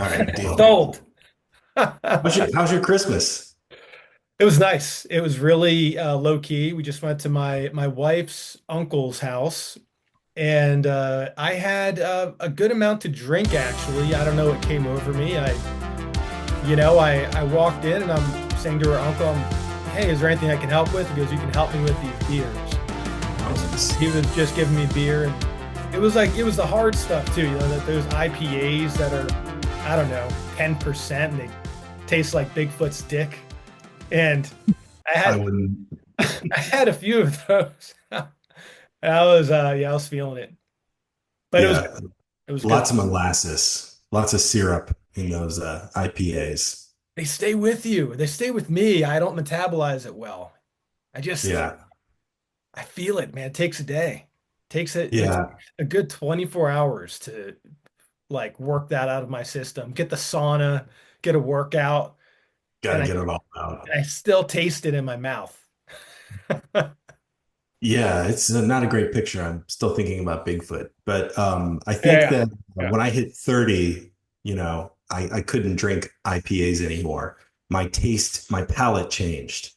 All right, deal. Sold. How's your Christmas? It was nice. It was really low key. We just went to my wife's uncle's house, and I had a good amount to drink actually. I don't know what came over me. I walked in and I'm saying to her uncle, "Hey, is there anything I can help with?" He goes, "You can help me with these beers." And so Oh, he was just giving me beer, and it was the hard stuff too. That those IPAs that are, I don't know, 10%, and they taste like Bigfoot's dick. And I I had wouldn't. I had a few of those. I was feeling it. But Yeah, it was good. lots of molasses, lots of syrup in those IPAs. They stay with you. They stay with me. I don't metabolize it well. I just Yeah, I feel it, man. It takes a day. It's yeah, a good 24 hours to like work that out of my system. Get the sauna, get a workout, got and to I get it all out. I still taste it in my mouth. Yeah, it's not a great picture. I'm still thinking about Bigfoot, but I think Yeah, that yeah. when I hit 30, I couldn't drink IPAs anymore. My palate changed.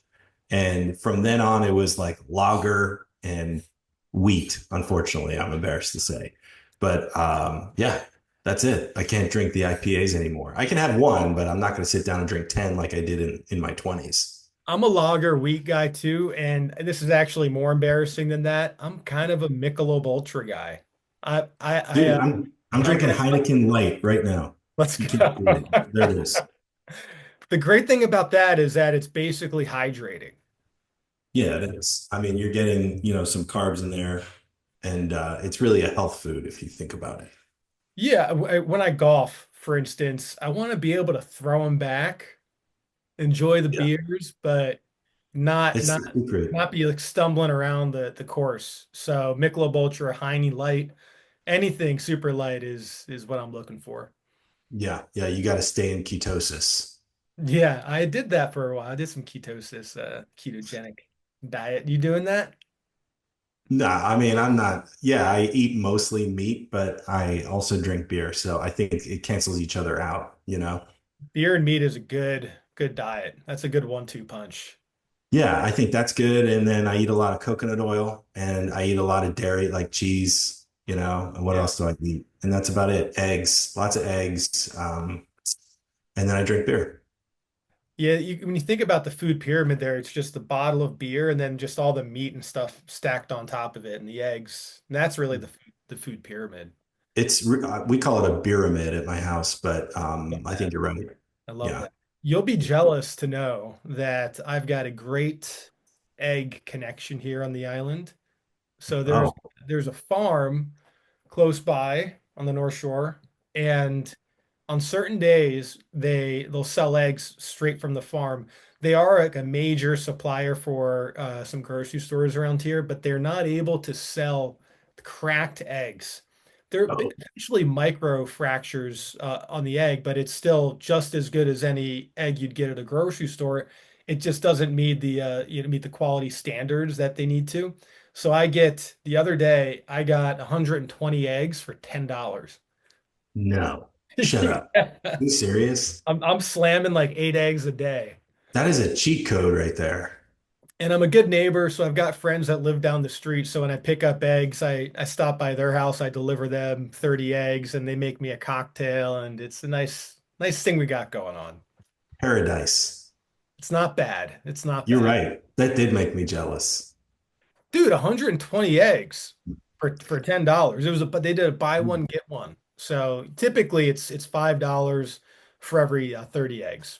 And from then on, it was like lager and wheat, unfortunately, I'm embarrassed to say. But yeah, that's it. I can't drink the IPAs anymore. I can have one, but I'm not going to sit down and drink 10 like I did in my 20s. I'm a lager wheat guy too, and this is actually more embarrassing than that. I'm kind of a Michelob Ultra guy. Dude, I'm I drinking can Heineken Light right now. let's You can't go. see it. There it is. The great thing about that is that it's basically hydrating. Yeah, it is. I mean, you're getting, some carbs in there, and it's really a health food if you think about it. Yeah, when I golf, for instance, I want to be able to throw them back, enjoy the Yeah. beers, but not It's not the secret. not be like stumbling around the course. So Michelob Ultra, Heine Light, anything super light is what I'm looking for. Yeah, yeah, you got to stay in ketosis. Yeah, I did that for a while. I did some ketosis, ketogenic diet. You doing that? Nah, I mean, I'm not, yeah, I eat mostly meat, but I also drink beer. So I think it cancels each other out. Beer and meat is a good diet. That's a good one-two punch. Yeah, I think that's good. And then I eat a lot of coconut oil and I eat a lot of dairy, like cheese. And what Yeah. else do I eat? And that's about it. Eggs, lots of eggs. And then I drink beer. Yeah, when you think about the food pyramid there, it's just a bottle of beer and then just all the meat and stuff stacked on top of it and the eggs. And that's really the food pyramid. We call it a pyramid at my house, but Love I think that. you're right. I love Yeah. that. You'll be jealous to know that I've got a great egg connection here on the island. So Oh, there's a farm close by on the North Shore, and on certain days they'll sell eggs straight from the farm. They are like a major supplier for some grocery stores around here, but they're not able to sell cracked eggs. They're oh, essentially micro fractures on the egg, but it's still just as good as any egg you'd get at a grocery store. It just doesn't meet meet the quality standards that they need to. So the other day I got 120 eggs for $10. no. Shut up. Yeah. Are you serious? I'm slamming like 8 eggs a day. That is a cheat code right there. And I'm a good neighbor, so I've got friends that live down the street. So when I pick up eggs, I stop by their house, I deliver them 30 eggs, and they make me a cocktail, and it's a nice thing we got going on. Paradise. It's not bad. It's not You're bad. right. That did make me jealous. Dude, 120 eggs for $10. But they did a buy one, get one. So typically it's $5 for every 30 eggs.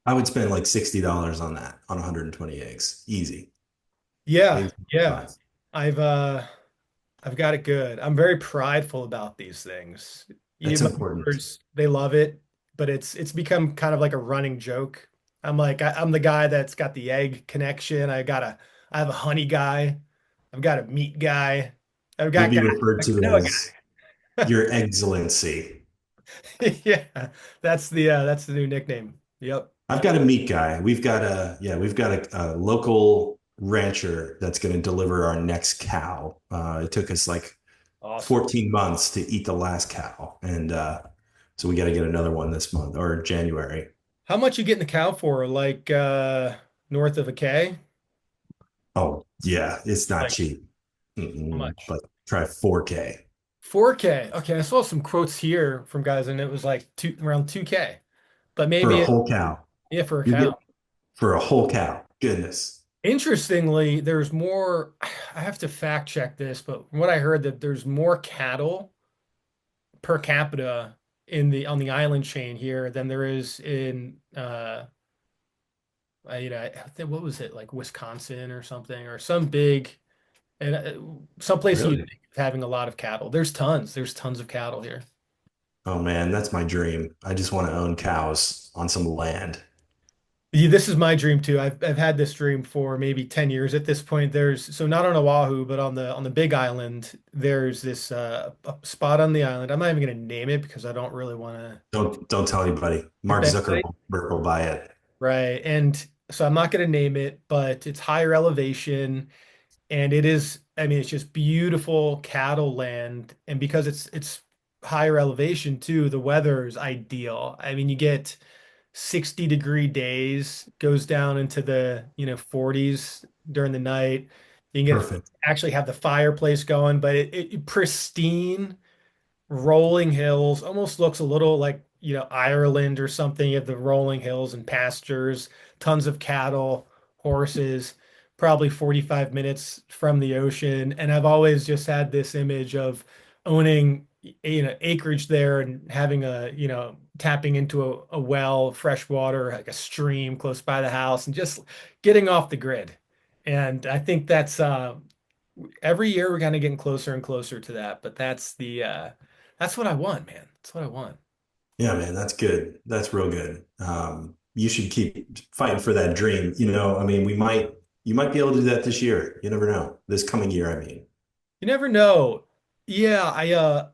I would spend like $60 on that, on 120 eggs. Easy. Yeah, Maybe yeah. 5. I've uh I've got it good. I'm very prideful about these things. That's My important. neighbors, they love it, but it's become kind of like a running joke. I'm the guy that's got the egg connection. I have a honey guy. I've got a meat guy. I've You'll got be guys referred like, to no as Your Excellency. guy. Yeah, that's the new nickname. Yep. I've got a meat guy. We've got a local rancher that's going to deliver our next cow. It took us like Awesome. 14 months to eat the last cow. And So we got to get another one this month or January. How much you getting the cow for? Like north of a K? Oh, yeah, it's not Like cheap. how much? But try 4K 4K. Okay, I saw some quotes here from guys and it was like around 2K. But for a maybe whole cow. yeah, for a You cow. get for a whole cow. Goodness. Interestingly, there's more. I have to fact check this, but from what I heard that there's more cattle per capita in the on the island chain here than there is in I think what was it like Wisconsin or something or some big and some place you Really? think of having a lot of cattle. There's tons of cattle here. Oh man, that's my dream. I just want to own cows on some land. Yeah, this is my dream too. I've had this dream for maybe 10 years at this point. There's so not on Oahu, but on the Big Island, there's this a spot on the island. I'm not even gonna name it because I don't really want to Don't tell anybody. hurt Mark anybody. Zuckerberg will buy it. Right. And so I'm not gonna name it, but it's higher elevation and it is, I mean, it's just beautiful cattle land. And because it's higher elevation too, the weather is ideal. I mean, you get 60-degree days, goes down into the 40s during the night. You can get Perfect. actually have the fireplace going, but it pristine rolling hills, almost looks a little like Ireland or something. You have the rolling hills and pastures, tons of cattle, horses, probably 45 minutes from the ocean. And I've always just had this image of owning acreage there and having tapping into a well, fresh water, like a stream close by the house, and just getting off the grid. And I think that's every year we're kind of getting closer and closer to that, but that's what I want, man. That's what I want. Yeah, man, that's good. That's real good. You should keep fighting for that dream. I mean, you might be able to do that this year. You never know. This coming year, I mean. You never know. Yeah,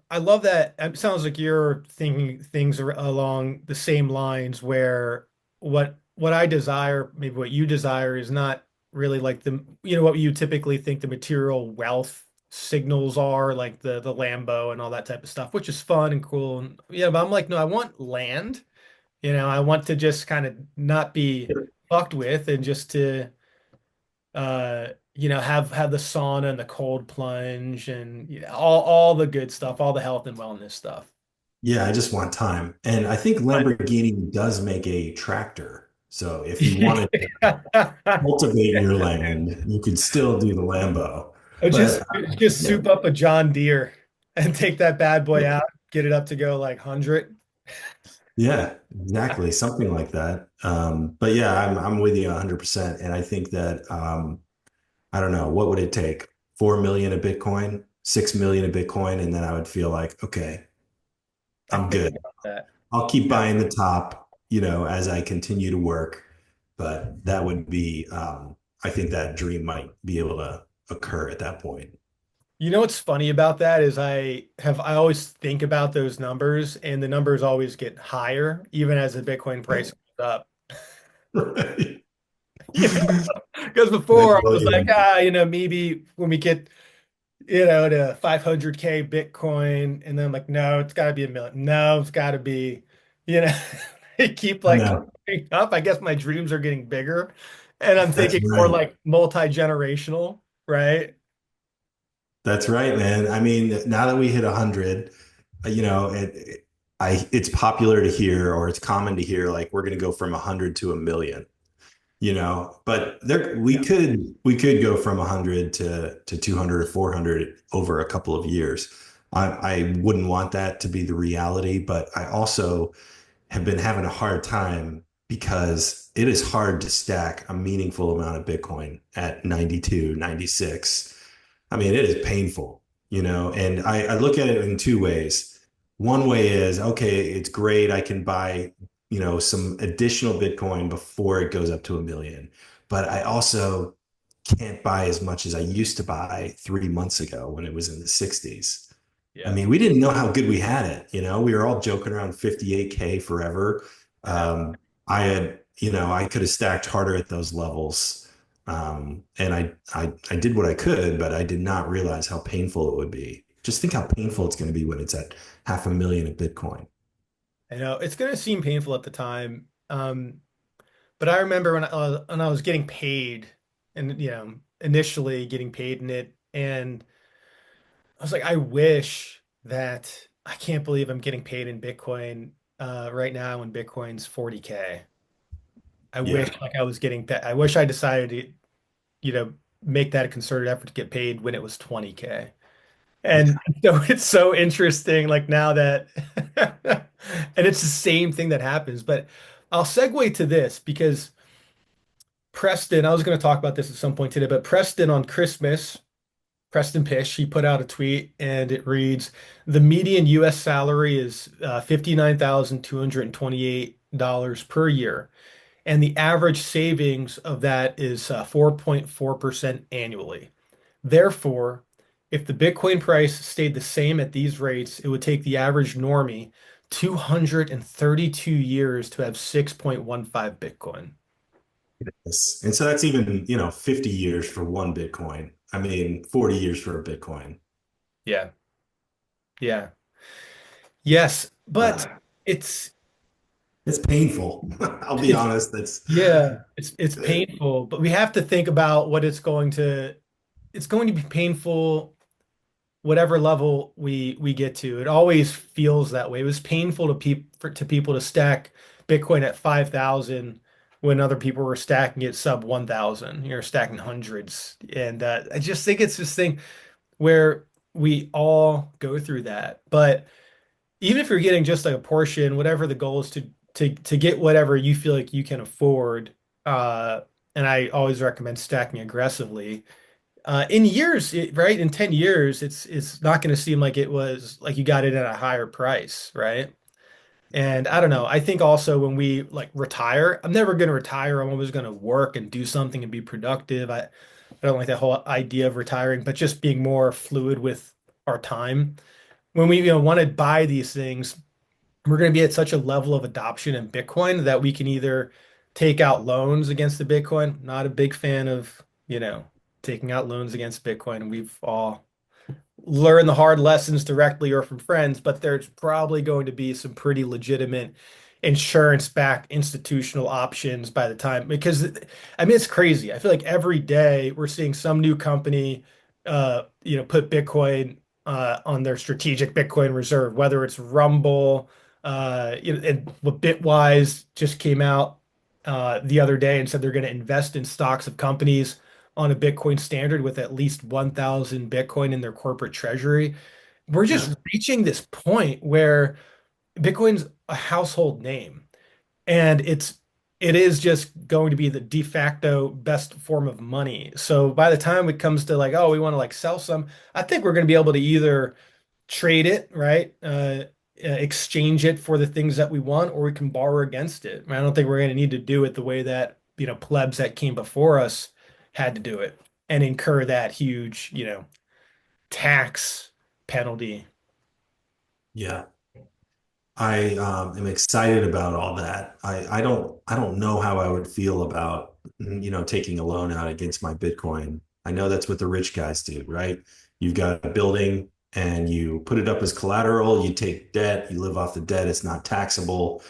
I love that. It sounds like you're thinking things are along the same lines where what I desire, maybe what you desire is not really like what you typically think the material wealth signals are, like the Lambo and all that type of stuff, which is fun and cool. And yeah, but I'm like, no, I want land. I want to just kind of not be fucked with and just to have the sauna and the cold plunge and all the good stuff, all the health and wellness stuff. Yeah, I just want time. And I think Lamborghini does make a tractor. So if you wanted to cultivate your land, you could still do the Lambo. Or just But just yeah, soup up a John Deere and take that bad boy out, get it up to go like 100. yeah, exactly. Something like that. But yeah, I'm with you 100%. And I think that I don't know, what would it take? 4 million a Bitcoin, 6 million a Bitcoin, and then I would feel like, okay, I I'm think good. about that. I'll keep Yeah. buying the top, as I continue to work. But that would be, I think that dream might be able to occur at that point. You know what's funny about that is I always think about those numbers and the numbers always get higher even as the Bitcoin price goes up. Right. Because before I Well, was like, maybe when we get, to 500K Bitcoin, and then I'm like, no, it's got to be a million. No, it's got to be, you know, they keep I like know. going up. I guess my dreams are getting bigger, and I'm That's thinking more right. like multi-generational, right? That's right, man. I mean, now that we hit 100, it's popular to hear, or it's common to hear, like we're going to go from 100 to a million. But there we could go from 100 to 200 or 400 over a couple of years. I wouldn't want that to be the reality, but I also have been having a hard time because it is hard to stack a meaningful amount of Bitcoin at 92, 96. I mean, it is painful, and I look at it in two ways. One way is, okay, it's great. I can buy, some additional Bitcoin before it goes up to a million. But I also can't buy as much as I used to buy 3 months ago when it was in the 60s. I Yeah, mean, we didn't know how good we had it. We were all joking around 58K forever. I know. I had, I could have stacked harder at those levels. And I did what I could, but I did not realize how painful it would be. Just think how painful it's going to be when it's at half a million of Bitcoin. I know it's going to seem painful at the time. But I remember when I was getting paid and initially getting paid in it, and I was like, I wish that I can't believe I'm getting paid in Bitcoin right now when Bitcoin's 40K. I wish Yeah. like I was getting that. I wish I decided to, you know, make that a concerted effort to get paid when it was 20K. Yeah. And so it's so interesting, like now that, and it's the same thing that happens. But I'll segue to this because Preston, I was going to talk about this at some point today, but Preston on Christmas, Preston Pysh, he put out a tweet and it reads, the median US salary is $59,228 per year. And the average savings of that is 4.4% annually. Therefore, if the Bitcoin price stayed the same at these rates, it would take the average normie 232 years to have 6.15 Bitcoin. Yes. And so that's even, 50 years for one Bitcoin. I mean, 40 years for a Bitcoin. Yeah. Yeah. Yes, but Uh, it's it's painful. I'll be it's honest. That's yeah, it's painful, but we have to think about what it's going to be painful whatever level we get to. It always feels that way. It was painful to people to stack Bitcoin at 5,000 when other people were stacking it sub 1,000. You're stacking hundreds. And I just think it's this thing where we all go through that. But even if you're getting just like a portion, whatever the goal is to get whatever you feel like you can afford, uh, and I always recommend stacking aggressively. In years, right? In 10 years, it's not going to seem like it was like you got it at a higher price, right? And I don't know. I think also when we like retire, I'm never going to retire. I'm always going to work and do something and be productive. I don't like that whole idea of retiring, but just being more fluid with our time. When we, want to buy these things, we're going to be at such a level of adoption in Bitcoin that we can either take out loans against the Bitcoin. Not a big fan of, taking out loans against Bitcoin. We've all learned the hard lessons directly or from friends, but there's probably going to be some pretty legitimate insurance-backed institutional options by the time because I mean it's crazy. I feel like every day we're seeing some new company put Bitcoin on their strategic Bitcoin reserve, whether it's Rumble, and what Bitwise just came out the other day and said they're going to invest in stocks of companies on a Bitcoin standard with at least 1,000 Bitcoin in their corporate treasury. We're yeah. just reaching this point where Bitcoin's a household name and it is just going to be the de facto best form of money. So by the time it comes to like, oh, we want to like sell some, I think we're going to be able to either trade it, right? Exchange it for the things that we want, or we can borrow against it. I don't think we're going to need to do it the way that, plebs that came before us had to do it and incur that huge, tax penalty. Yeah. I am excited about all that. I don't know how I would feel about taking a loan out against my Bitcoin. I know that's what the rich guys do, right? You've got a building and you put it up as collateral, you take debt, you live off the debt, it's not taxable,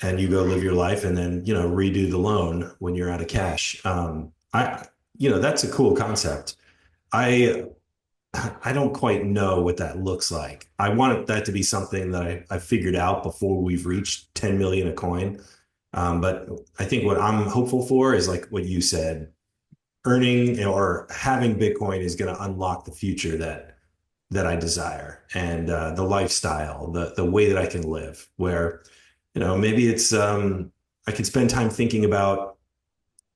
and you go live your life and then redo the loan when you're out of cash. That's a cool concept. I I don't quite know what that looks like. I want that to be something that I figured out before we've reached 10 million a coin. But I think what I'm hopeful for is like what you said, earning or having Bitcoin is going to unlock the future that I desire and the lifestyle, the way that I can live. Where maybe it's I can spend time thinking about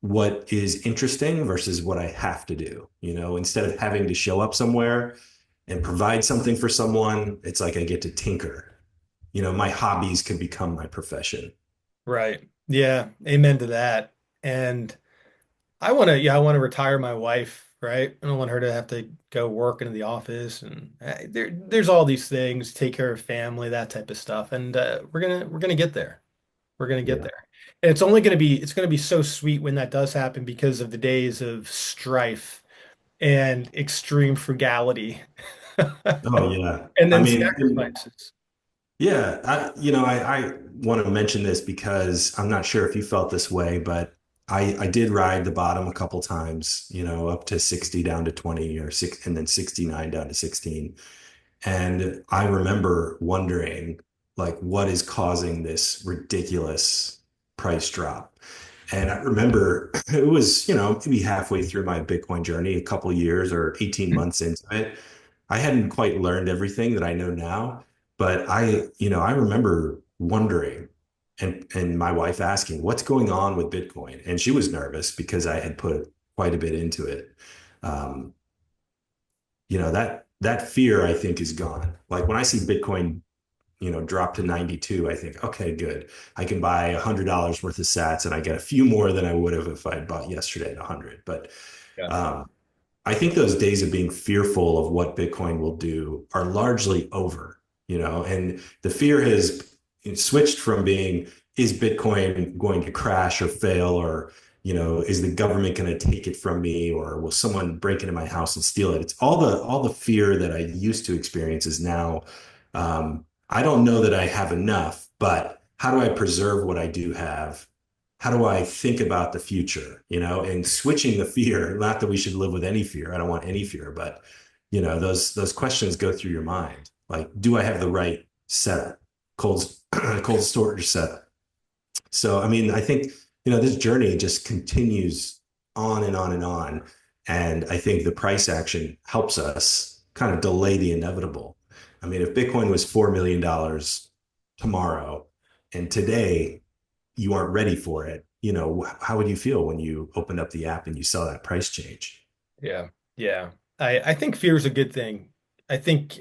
what is interesting versus what I have to do. Instead of having to show up somewhere and provide something for someone, it's like I get to tinker. My hobbies can become my profession. Right. Yeah. Amen to that. And I want to retire my wife, right? I don't want her to have to go work into the office and there's all these things, take care of family, that type of stuff. And we're gonna get there. We're gonna get Yeah. there. And it's gonna be so sweet when that does happen because of the days of strife and extreme frugality Oh yeah. and I then mean, sacrifices. Yeah, I want to mention this because I'm not sure if you felt this way, but I did ride the bottom a couple times, up to 60 down to 20 or six, and then 69 down to 16. And I remember wondering, like, what is causing this ridiculous price drop? And I remember it was, maybe halfway through my Bitcoin journey, a couple years or 18 months into it. I hadn't quite learned everything that I know now, but I remember wondering and my wife asking, what's going on with Bitcoin? And she was nervous because I had put quite a bit into it. Um, that fear I think is gone. Like when I see Bitcoin, drop to 92, I think, okay, good. I can buy $100 worth of sats and I get a few more than I would have if I'd bought yesterday at 100. But Yeah. um, I think those days of being fearful of what Bitcoin will do are largely over, and the fear has switched from being, is Bitcoin going to crash or fail, or, is the government going to take it from me, or will someone break into my house and steal it? It's all the fear that I used to experience is now, I don't know that I have enough, but how do I preserve what I do have? How do I think about the future, and switching the fear, not that we should live with any fear. I don't want any fear, but those questions go through your mind. Like, do I have the right setup? Cold, cold storage setup. So, I mean, I think, this journey just continues on and on and on. And I think the price action helps us kind of delay the inevitable. I mean, if Bitcoin was $4 million tomorrow and today you aren't ready for it, how would you feel when you opened up the app and you saw that price change? Yeah. Yeah. I think fear is a good thing. I think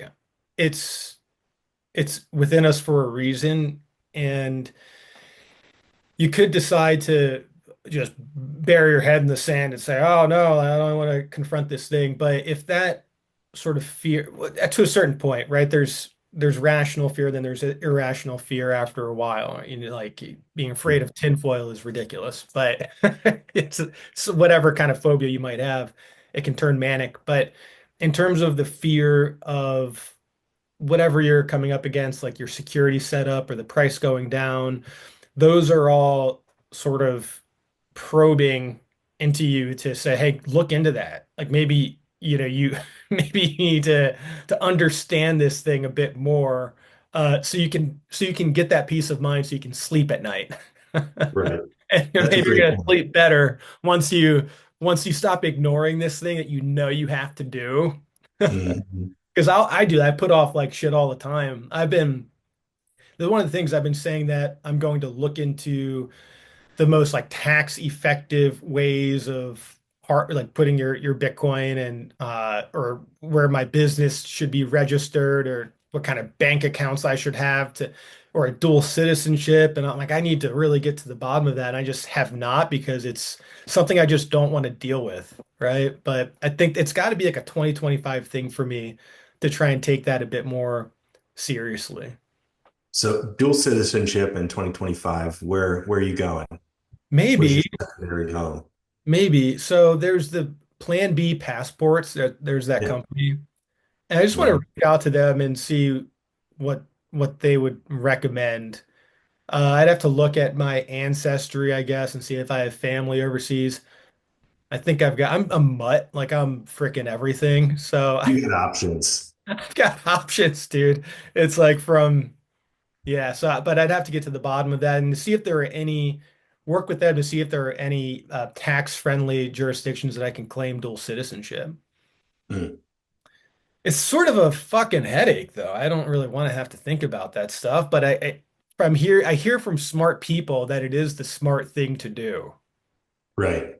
it's it's within us for a reason, and you could decide to just bury your head in the sand and say, "Oh no, I don't want to confront this thing." But if that sort of fear, to a certain point, right? There's rational fear, then there's irrational fear after a while. Like being afraid of tinfoil is ridiculous, but it's whatever kind of phobia you might have, it can turn manic. But in terms of the fear of whatever you're coming up against, like your security setup or the price going down, those are all sort of probing into you to say, hey, look into that. Like maybe, you maybe you need to understand this thing a bit more, so you can get that peace of mind so you can sleep at night. Right. And That's a maybe you're great gonna point. sleep better once you stop ignoring this thing that you have to do. Mhm. Because I do that. I put off like shit all the time. One of the things I've been saying that I'm going to look into the most like tax effective ways of like putting your Bitcoin and or where my business should be registered, or what kind of bank accounts I should have to, or a dual citizenship. And I'm like, I need to really get to the bottom of that. And I just have not, because it's something I just don't want to deal with. Right. But I think it's got to be like a 2025 thing for me to try and take that a bit more seriously. So dual citizenship in 2025, where are you going? Where's Maybe your secondary home? Maybe. So there's the Plan B passports. There's that Yeah. company. And I just want to Mhm. reach out to them and see what they would recommend. I'd have to look at my ancestry, I guess, and see if I have family overseas. I think I'm a mutt, like I'm freaking everything. So You get options. I've got options, dude. It's like yeah, but I'd have to get to the bottom of that and see if there are any, work with them to see if there are any tax-friendly jurisdictions that I can claim dual citizenship. Mm. It's sort of a fucking headache, though. I don't really want to have to think about that stuff, but I hear from smart people that it is the smart thing to do. Right.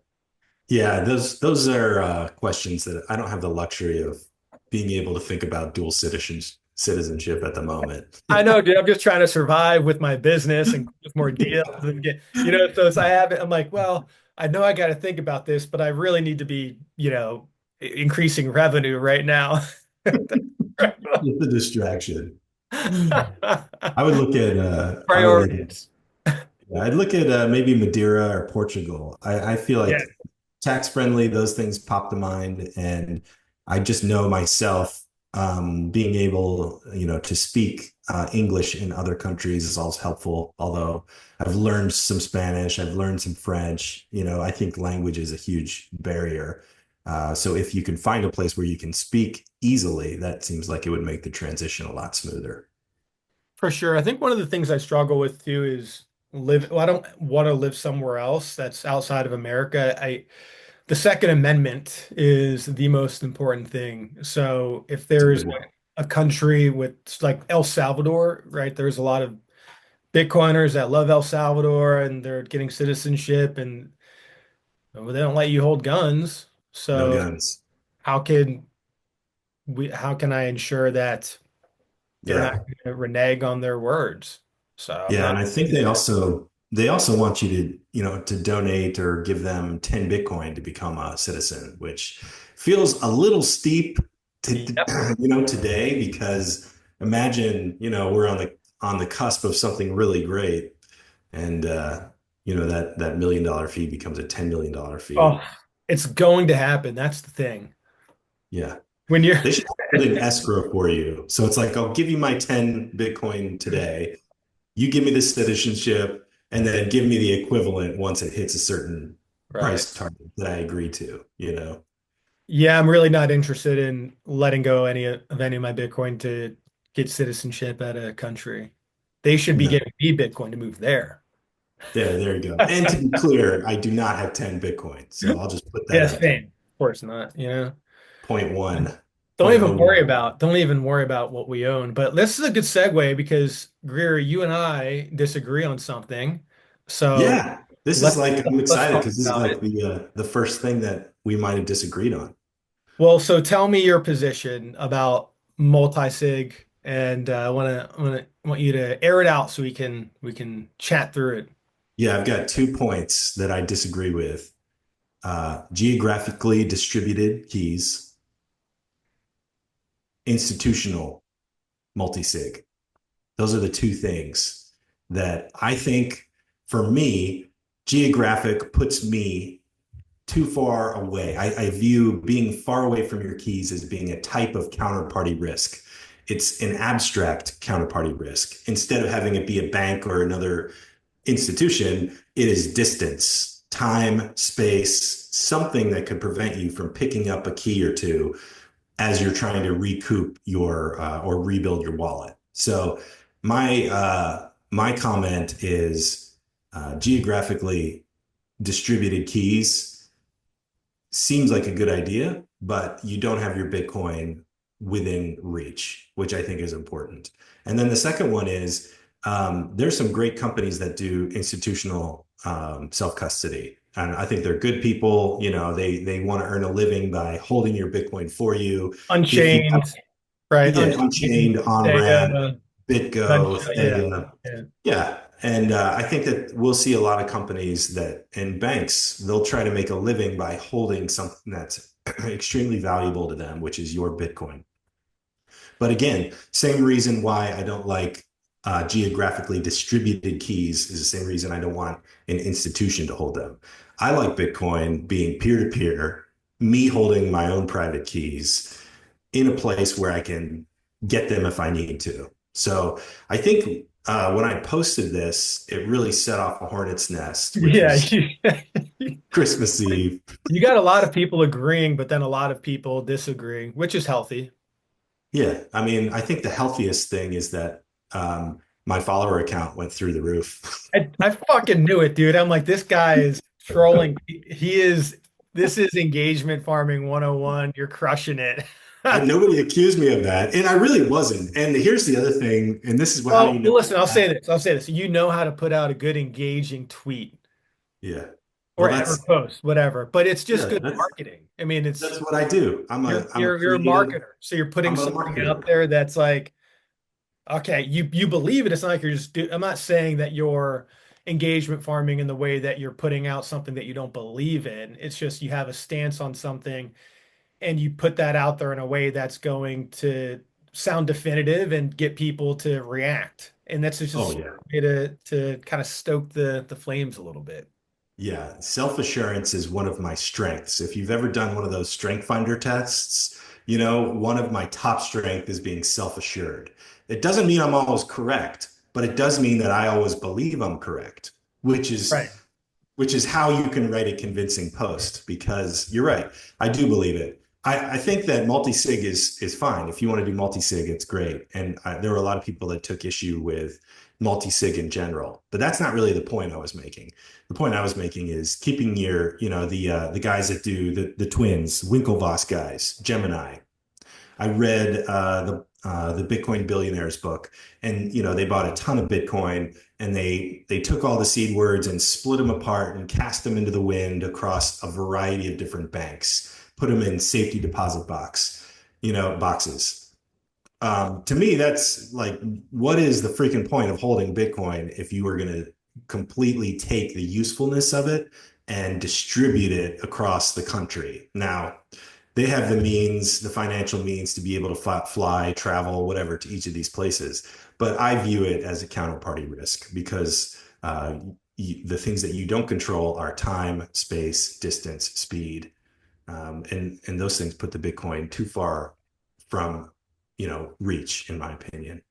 Yeah, those are questions that I don't have the luxury of being able to think about dual citizenship at the moment. I know, dude. I'm just trying to survive with my business and close more deals Yeah. and so I have it. I'm like, well, I know I got to think about this, but I really need to be, increasing revenue right now. It's a distraction. I would look at Priorities. I'd look at maybe Madeira or Portugal. I feel Yeah. like tax friendly, those things pop to mind, and I just know myself. Being able, to speak English in other countries is also helpful. Although I've learned some Spanish, I've learned some French. I think language is a huge barrier. So if you can find a place where you can speak easily, that seems like it would make the transition a lot smoother. For sure. I think one of the things I struggle with too is well, I don't want to live somewhere else that's outside of America. The Second Amendment is the most important thing. So if It's a there's good one. a country with like El Salvador, right? There's a lot of Bitcoiners that love El Salvador and they're getting citizenship and well, they don't let you hold guns. No So guns. how can I ensure that they're not Yeah. going to renege on their words? So I'm Yeah, not. and I think they also want you to, to donate or give them 10 Bitcoin to become a citizen, which feels a little steep to, Yep. today because imagine, we're on the cusp of something really great and that $1 million fee becomes a $10 million Oh, fee. it's going to happen. That's the thing. Yeah. When you're They should put in escrow for you. So it's like, I'll give you my 10 Bitcoin today. You give me the citizenship and then give me the equivalent once it hits a certain right. price target that I agree to. Yeah, I'm really not interested in letting go any of my Bitcoin to get citizenship at a country. They should be No. giving me Bitcoin to move there. There you go. And to be clear, I do not have 10 Bitcoin. So I'll just put that Yeah, out there. same. Of course not, Point one, Don't point even oh worry one. about what we own. But this is a good segue because Greer, you and I disagree on something. So Yeah. This is let's like, I'm let's excited talk because this is about like it. the first thing that we might have disagreed on. Well, so tell me your position about multi-sig, and I want you to air it out so we can chat through it. Yeah, I've got 2 points that I disagree with. Geographically distributed keys, institutional multi-sig. Those are the two things that I think for me, geographic puts me too far away. I view being far away from your keys as being a type of counterparty risk. It's an abstract counterparty risk. Instead of having it be a bank or another institution, it is distance, time, space, something that could prevent you from picking up a key or two as you're trying to recoup your or rebuild your wallet. So my comment is geographically distributed keys seems like a good idea, but you don't have your Bitcoin within reach, which I think is important. And then the second one is there's some great companies that do institutional self custody. And I think they're good people. They want to earn a living by holding your Bitcoin for you. If you Unchained, right? Yeah, Unchained, Unchained, on ramp, Theta, BitGo, yeah, Theta. yeah. Yeah. And I think that we'll see a lot of companies that and banks, they'll try to make a living by holding something that's extremely valuable to them, which is your Bitcoin. But again, same reason why I don't like geographically distributed keys is the same reason I don't want an institution to hold them. I like Bitcoin being peer to peer, me holding my own private keys in a place where I can get them if I need to. So I think when I posted this, it really set off a hornet's nest, which Yeah, was Christmas Eve. you got a lot of people agreeing, but then a lot of people disagreeing, which is healthy. Yeah, I mean, I think the healthiest thing is that my follower account went through the roof. I fucking knew it, dude. I'm like, this guy is trolling. This is engagement farming 101. You're crushing it. And nobody accused me of that, and I really wasn't. And here's the other thing, and this is how you Well, know. listen, I'll say this. I'll say this. You know how to put out a good engaging tweet Yeah. Well, or post, whatever. But it's just yeah, good that's marketing. I mean, that's what I do. I'm you're a I'm a you're you're a creative. marketer. So you're putting I'm a something out marketer. there that's like, okay, you believe it. It's not like you're I'm not saying that you're engagement farming in the way that you're putting out something that you don't believe in. It's just you have a stance on something and you put that out there in a way that's going to sound definitive and get people to react. And that's Oh just yeah. a way to kind of stoke the flames a little bit. Yeah, self-assurance is one of my strengths. If you've ever done one of those strength finder tests, one of my top strength is being self-assured. It doesn't mean I'm always correct, but it does mean that I always believe I'm correct, which is Right. which is how you can write a convincing post because you're right. I do believe it. I think that multi-sig is fine. If you want to do multi-sig, it's great. And there were a lot of people that took issue with multi-sig in general, but that's not really the point I was making. The point I was making is keeping the guys that do the twins, Winklevoss guys, Gemini. I read the Bitcoin Billionaires book, and they bought a ton of Bitcoin, and they took all the seed words and split them apart and cast them into the wind across a variety of different banks, put them in safety deposit boxes. To me, that's like, what is the freaking point of holding Bitcoin if you were going to completely take the usefulness of it and distribute it across the country? Now, they have the means, the financial means to be able to fly, travel, whatever, to each of these places. But I view it as a counterparty risk because the things that you don't control are time, space, distance, speed, and those things put the Bitcoin too far from reach, in my opinion.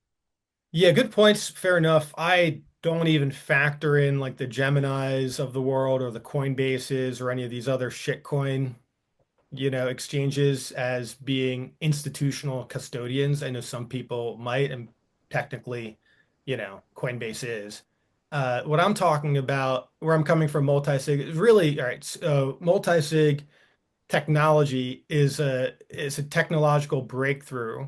Yeah, good points. Fair enough. I don't even factor in like the Geminis of the world or the Coinbases or any of these other shitcoin, exchanges as being institutional custodians. I know some people might, and technically, Coinbase is. What I'm talking about, where I'm coming from, multi-sig is really all right. So multi-sig technology is a technological breakthrough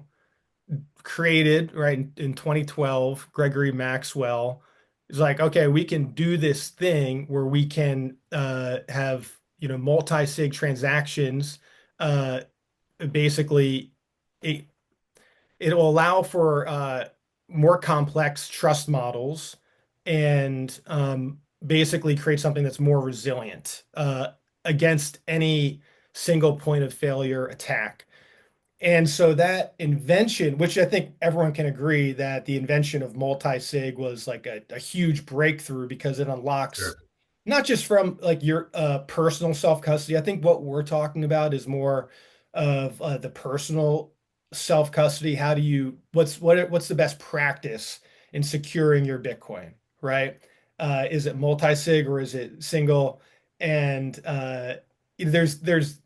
created right in 2012. Gregory Maxwell is like, okay, we can do this thing where we can have multi-sig transactions. Uh, Basically, it it will allow for more complex trust models and basically create something that's more resilient against any single point of failure attack. And so that invention, which I think everyone can agree that the invention of multi-sig was like a huge breakthrough because it unlocks Sure. not just from like your personal self-custody. I think what we're talking about is more of the personal self-custody. How do you, what's the best practice in securing your Bitcoin, right? Is it multi-sig or is it single? And there's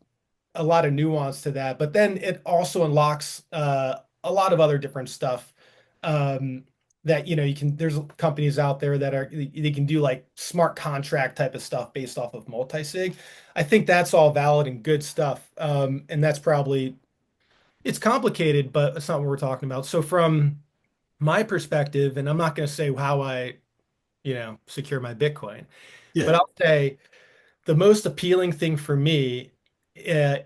a lot of nuance to that. But then it also unlocks a lot of other different stuff that you can. There's companies out there that they can do like smart contract type of stuff based off of multi-sig. I think that's all valid and good stuff, and that's probably it's complicated, but it's not what we're talking about. So from my perspective, and I'm not going to say how I secure my Bitcoin, but Yeah. I'll say the most appealing thing for me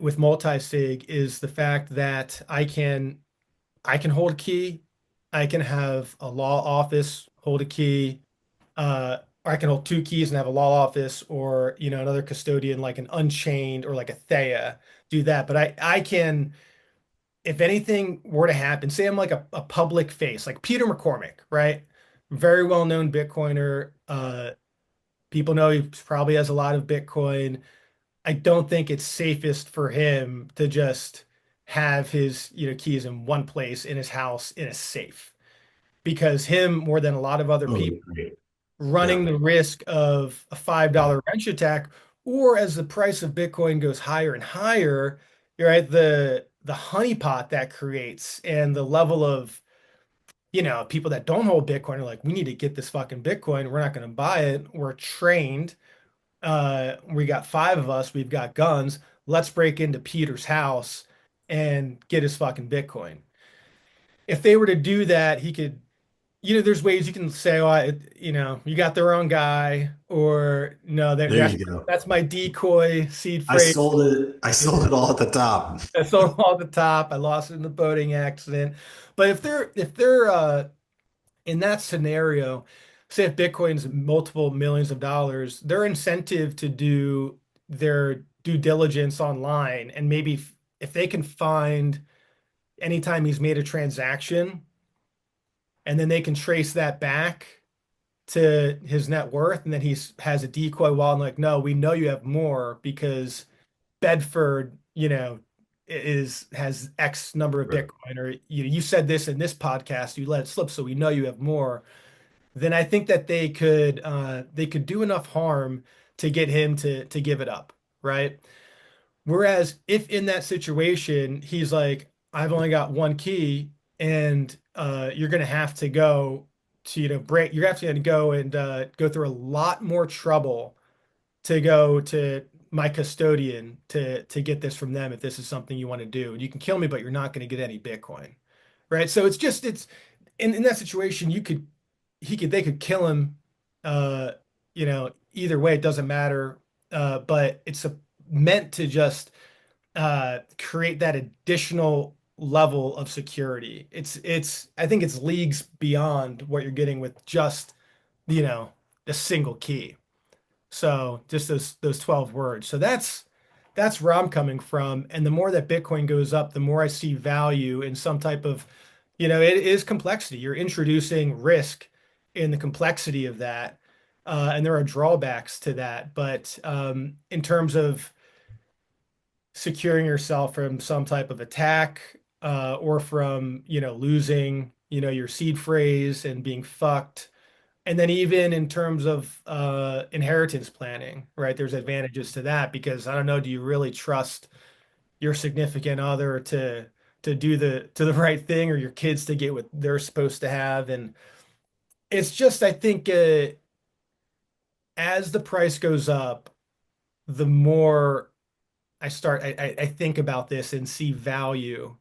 with multi-sig is the fact that I can hold a key, I can have a law office hold a key, or I can hold two keys and have a law office, or another custodian like an Unchained or like a Thea do that. But I can, if anything were to happen, say I'm like a public face, like Peter McCormick, right? Very well-known Bitcoiner. People know he probably has a lot of Bitcoin. I don't think it's safest for him to just have his, keys in one place in his house in a safe because him more than a lot of other Totally people agree. running Yeah. the risk of a $5 wrench attack, or as the price of Bitcoin goes higher and higher, you're right, the honeypot that creates and the level of, people that don't hold Bitcoin are like, we need to get this fucking Bitcoin. We're not going to buy it. We're trained. We got five of us. We've got guns. Let's break into Peter's house and get his fucking Bitcoin. If they were to do that, he could, there's ways you can say, oh, you got the wrong guy, or no, There you go. that's my decoy seed I phrase. sold it. I sold it all at the top. I sold all the top. I lost it in the boating accident. But if they're in that scenario, say if Bitcoin's multiple millions of dollars, their incentive to do their due diligence online and maybe if they can find anytime he's made a transaction and then they can trace that back, to his net worth, and then has a decoy wall and like, no, we know you have more because Bedford, has X number of Right. Bitcoin, or you said this in this podcast, you let it slip, so we know you have more. Then I think that they could do enough harm to get him to give it up, right? Whereas if in that situation he's like, I've only got one key, and you're gonna have to go to break, you're gonna have to go and go through a lot more trouble to go to my custodian to get this from them if this is something you want to do. And you can kill me, but you're not going to get any Bitcoin. Right. So it's in that situation, they could kill him, either way, it doesn't matter. But meant to just create that additional level of security. I think it's leagues beyond what you're getting with just, you know, a single key. So just those 12 words. So that's where I'm coming from. And the more that Bitcoin goes up, the more I see value in some type of, it is complexity. You're introducing risk in the complexity of that. And there are drawbacks to that. But in terms of securing yourself from some type of attack, or from, losing, your seed phrase and being fucked, and then even in terms of inheritance planning, right? There's advantages to that because I don't know, do you really trust your significant other to do the right thing, or your kids to get what they're supposed to have? And it's just, I think, as the price goes up, the more I think about this and see value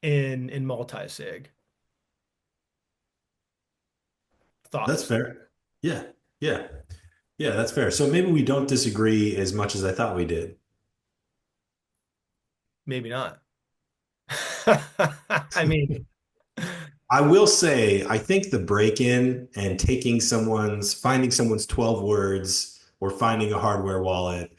in multi-sig. That's Thoughts? fair. Yeah. Yeah. Yeah, that's fair. So maybe we don't disagree as much as I thought we did. Maybe not. I mean, I will say, I think the break-in and finding someone's 12 words or finding a hardware wallet,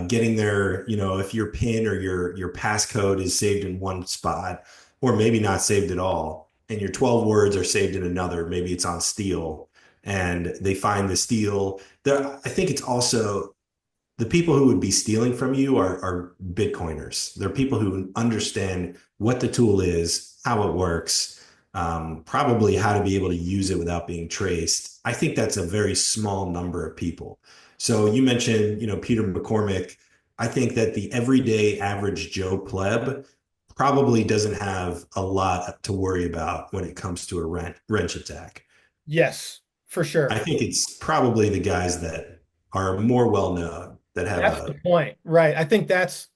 getting their, if your PIN or your passcode is saved in one spot, or maybe not saved at all, and your 12 words are saved in another, maybe it's on Steal, and they find the Steal. I think it's also the people who would be stealing from you are Bitcoiners. They're people who understand what the tool is, how it works, probably how to be able to use it without being traced. I think that's a very small number of people. So you mentioned, Peter McCormick. I think that the everyday average Joe pleb probably doesn't have a lot to worry about when it comes to a wrench attack. yes, for I sure. think it's probably the guys that are more well known that have That's the a point, right? I think that's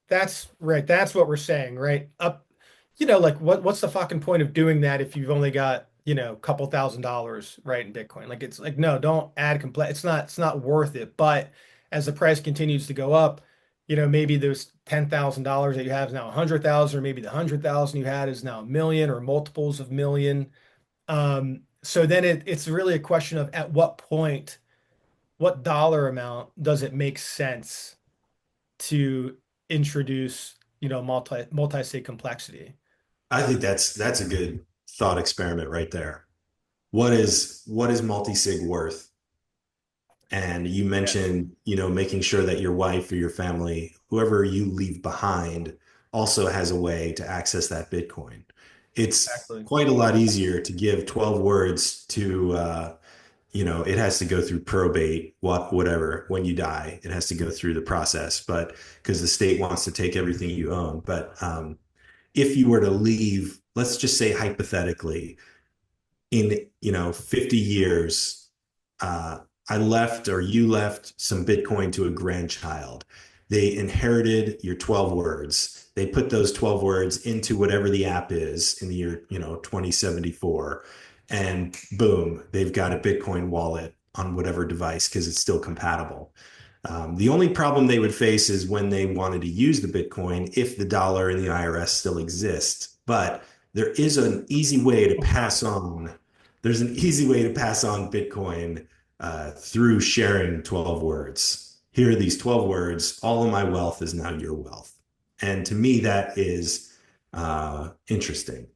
right. That's what we're saying, right? Like what's the fucking point of doing that if you've only got, a couple $1,000s, right, in Bitcoin? Like it's like, no, don't add complex. It's not worth it. But as the price continues to go up, maybe those $10,000 that you have is now 100,000, or maybe the 100,000 you had is now a million or multiples of million. So then it's really a question of at what point, what dollar amount does it make sense to introduce, multi-sig complexity. I think that's a good thought experiment right there. What is multi-sig worth? And you Yes, mentioned, making sure that your wife or your family, whoever you leave behind, also has a way to access that Bitcoin. It's exactly. quite a lot easier to give 12 words to, it has to go through probate, whatever, when you die, it has to go through the process, but because the state wants to take everything you own. But if you were to leave, let's just say hypothetically, in 50 years, uh, I left or you left some Bitcoin to a grandchild. They inherited your 12 words. They put those 12 words into whatever the app is in the year 2074, and boom, they've got a Bitcoin wallet on whatever device because it's still compatible. The only problem they would face is when they wanted to use the Bitcoin, if the dollar in the IRS still exists. But there is an easy way to pass on. There's an easy way to pass on Bitcoin through sharing 12 words. Here are these 12 words. All of my wealth is now your wealth. And to me, that is interesting.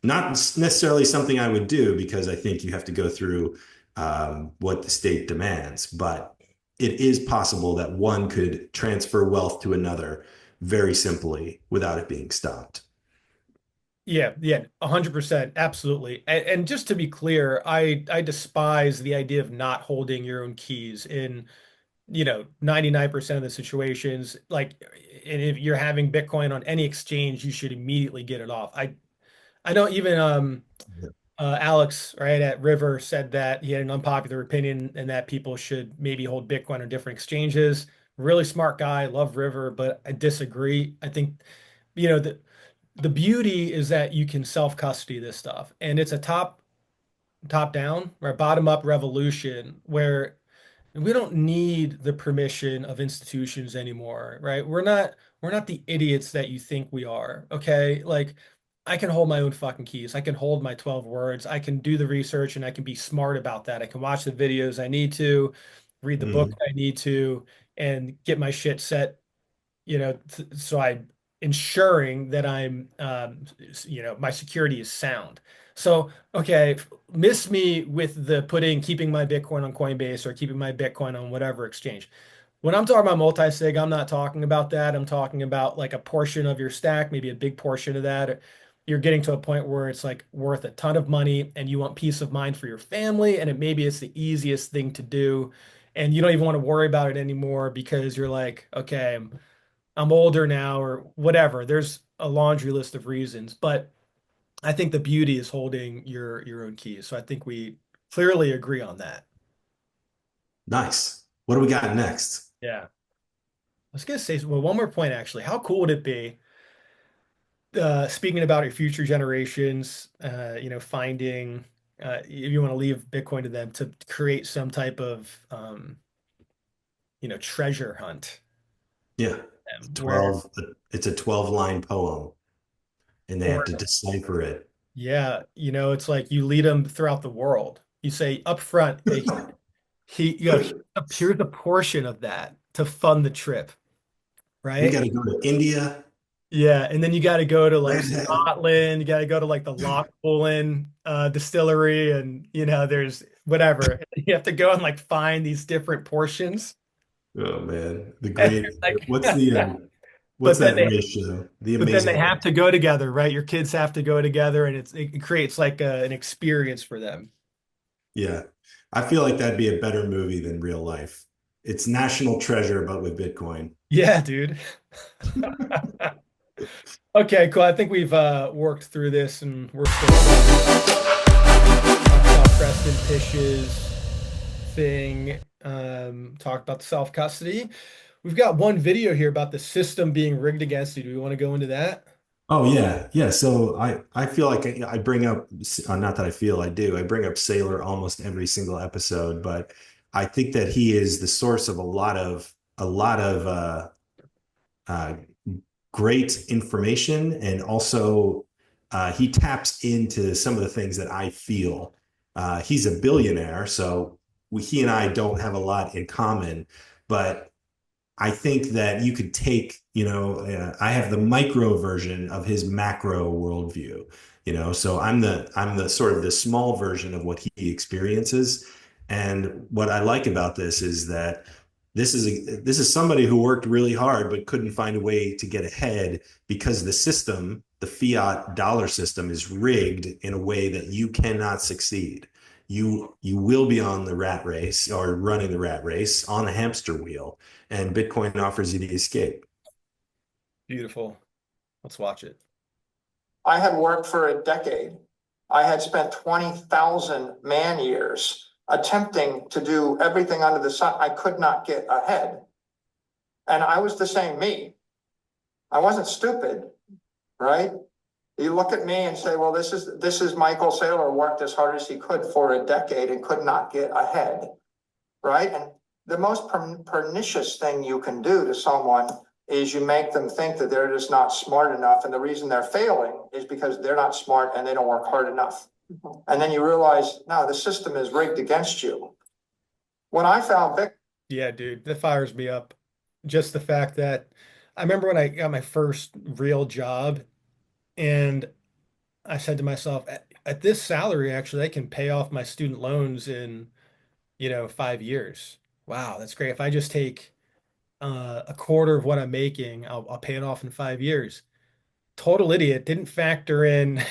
Not necessarily something I would do because I think you have to go through what the state demands. But it is possible that one could transfer wealth to another very simply without it being stopped. Yeah, yeah, 100%, absolutely. And just to be clear, I despise the idea of not holding your own keys in, 99% of the situations. Like, and if you're having Bitcoin on any exchange, you should immediately get it off. I know even Alex, right, at River said that he had an unpopular opinion and that people should maybe hold Bitcoin on different exchanges. Really smart guy, love River, but I disagree. I think, the beauty is that you can self-custody this stuff, and it's a top down or bottom up revolution where we don't need the permission of institutions anymore, right? We're not the idiots that you think we are, okay? Like, I can hold my own fucking keys. I can hold my 12 words. I can do the research and I can be smart about that. I can watch the videos I need to, read the book Mhm. I need to, and get my shit set, so I ensuring that my security is sound. So, okay, miss me with the keeping my Bitcoin on Coinbase or keeping my Bitcoin on whatever exchange. When I'm talking about multi-sig, I'm not talking about that. I'm talking about like a portion of your stack, maybe a big portion of that. You're getting to a point where it's like worth a ton of money and you want peace of mind for your family, and maybe it's the easiest thing to do. And you don't even want to worry about it anymore because you're like, okay, I'm older now or whatever. There's a laundry list of reasons, but I think the beauty is holding your own keys. So I think we clearly agree on that. Nice. What do we got next? Yeah. I was gonna say, well, one more point actually. How cool would it be, speaking about your future generations, finding, if you want to leave Bitcoin to them, to create some type of, treasure hunt, Yeah. where 12, it's a 12 line poem and they have or to decipher it. yeah, it's like you lead them throughout the world. You say up front, here's a portion of that to fund the trip, We right? got to go to India. Yeah, and then you got to go to like Redhead. Scotland. You got to go to like the Loch Lomond distillery, and there's whatever. You have to go and like find these different portions. Oh man, the And great. like, What's the what's but then that they ratio? The but then they amazing. have to go together, right? Your kids have to go together, and it creates like an experience for them. Yeah, I feel like that'd be a better movie than real life. It's National Treasure, but with Bitcoin. Yeah, dude. Okay, cool. I think we've worked through this and we're still talked about Preston Pysh's thing, talked about the self-custody. We've got one video here about the system being rigged against you. Do we want to go into that? Oh yeah, yeah. So I feel like I bring up not that I feel I do. I bring up Saylor almost every single episode, but I think that he is the source of a lot of uh, great information, and also he taps into some of the things that I feel. He's a billionaire, so he and I don't have a lot in common, but I think that you could take, I have the micro version of his macro worldview, so I'm the sort of the small version of what he experiences. And what I like about this is that this is somebody who worked really hard but couldn't find a way to get ahead because the system, the fiat dollar system, is rigged in a way that you cannot succeed. You will be on the rat race or running the rat race on the hamster wheel, and Bitcoin offers you the escape. Beautiful. Let's watch it. I had worked for a decade. I had spent 20,000 man years attempting to do everything under the sun. I could not get ahead. And I was the same me. I wasn't stupid, right? You look at me and say, well, this is Michael Saylor worked as hard as he could for a decade and could not get ahead, right? And the most pernicious thing you can do to someone is you make them think that they're just not smart enough. And the reason they're failing is because they're not smart and they don't work hard enough. And then you realize, no, the system is rigged against you. When I found Vic. Yeah, dude, that fires me up. Just the fact that I remember when I got my first real job, and I said to myself, at this salary, actually, I can pay off my student loans in 5 years. Wow, that's great. If I just take a quarter of what I'm making, I'll pay it off in 5 years. Total idiot. Didn't factor in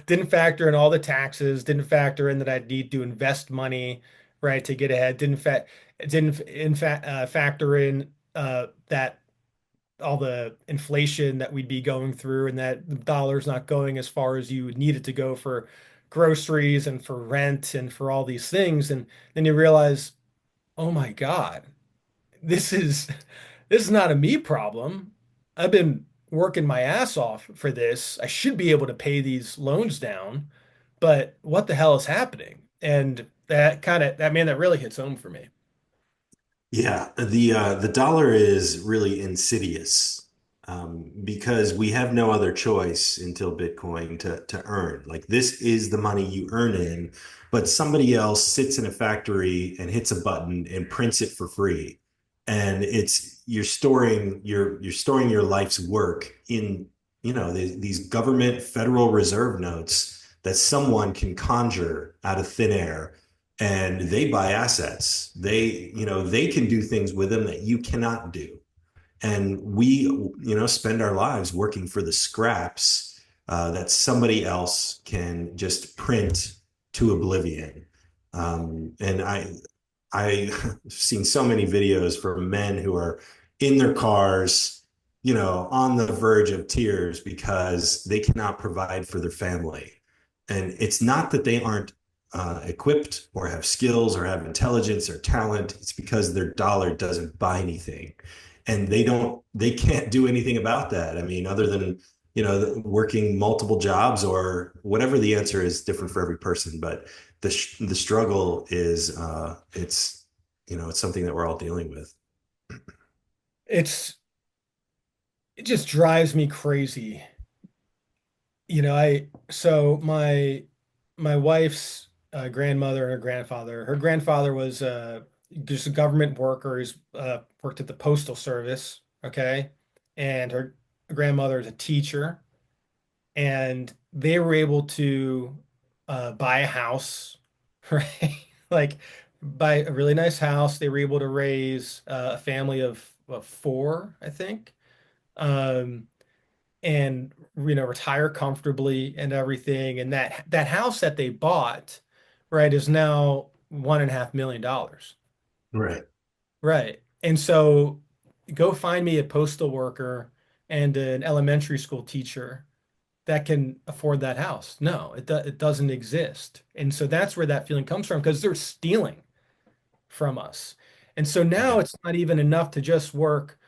didn't factor in all the taxes, didn't factor in that I'd need to invest money, right, to get ahead. Didn't in fact factor in that all the inflation that we'd be going through and that the dollar's not going as far as you would need it to go for groceries and for rent and for all these things. And then you realize, oh my God, this is this is not a me problem. I've been working my ass off for this. I should be able to pay these loans down, but what the hell is happening? And that really hits home for me. Yeah, the dollar is really insidious because we have no other choice until Bitcoin to earn. Like this is the money you earn in, but somebody else sits in a factory and hits a button and prints it for free. And it's you're storing your life's work in, these government Federal Reserve notes that someone can conjure out of thin air, and they buy assets. They can do things with them that you cannot do. And we, spend our lives working for the scraps that somebody else can just print to oblivion. And I've seen so many videos from men who are in their cars, on the verge of tears because they cannot provide for their family. And it's not that they aren't equipped or have skills or have intelligence or talent. It's because their dollar doesn't buy anything. And they can't do anything about that. I mean, other than, working multiple jobs or whatever the answer is different for every person. But the struggle is, it's something that we're all dealing with. It's it just drives me crazy. I so my wife's grandmother and her grandfather was just a government worker. He's worked at the postal service, okay, and her grandmother is a teacher, and they were able to buy a house, right? Like buy a really nice house. They were able to raise a family of four, I think. Um, and retire comfortably and everything. And that house that they bought, right, is now $1.5 million. Right. Right. And so go find me a postal worker and an elementary school teacher that can afford that house. No, it doesn't exist. And so that's where that feeling comes from because they're stealing from us. And so now Yeah. it's not even enough to just work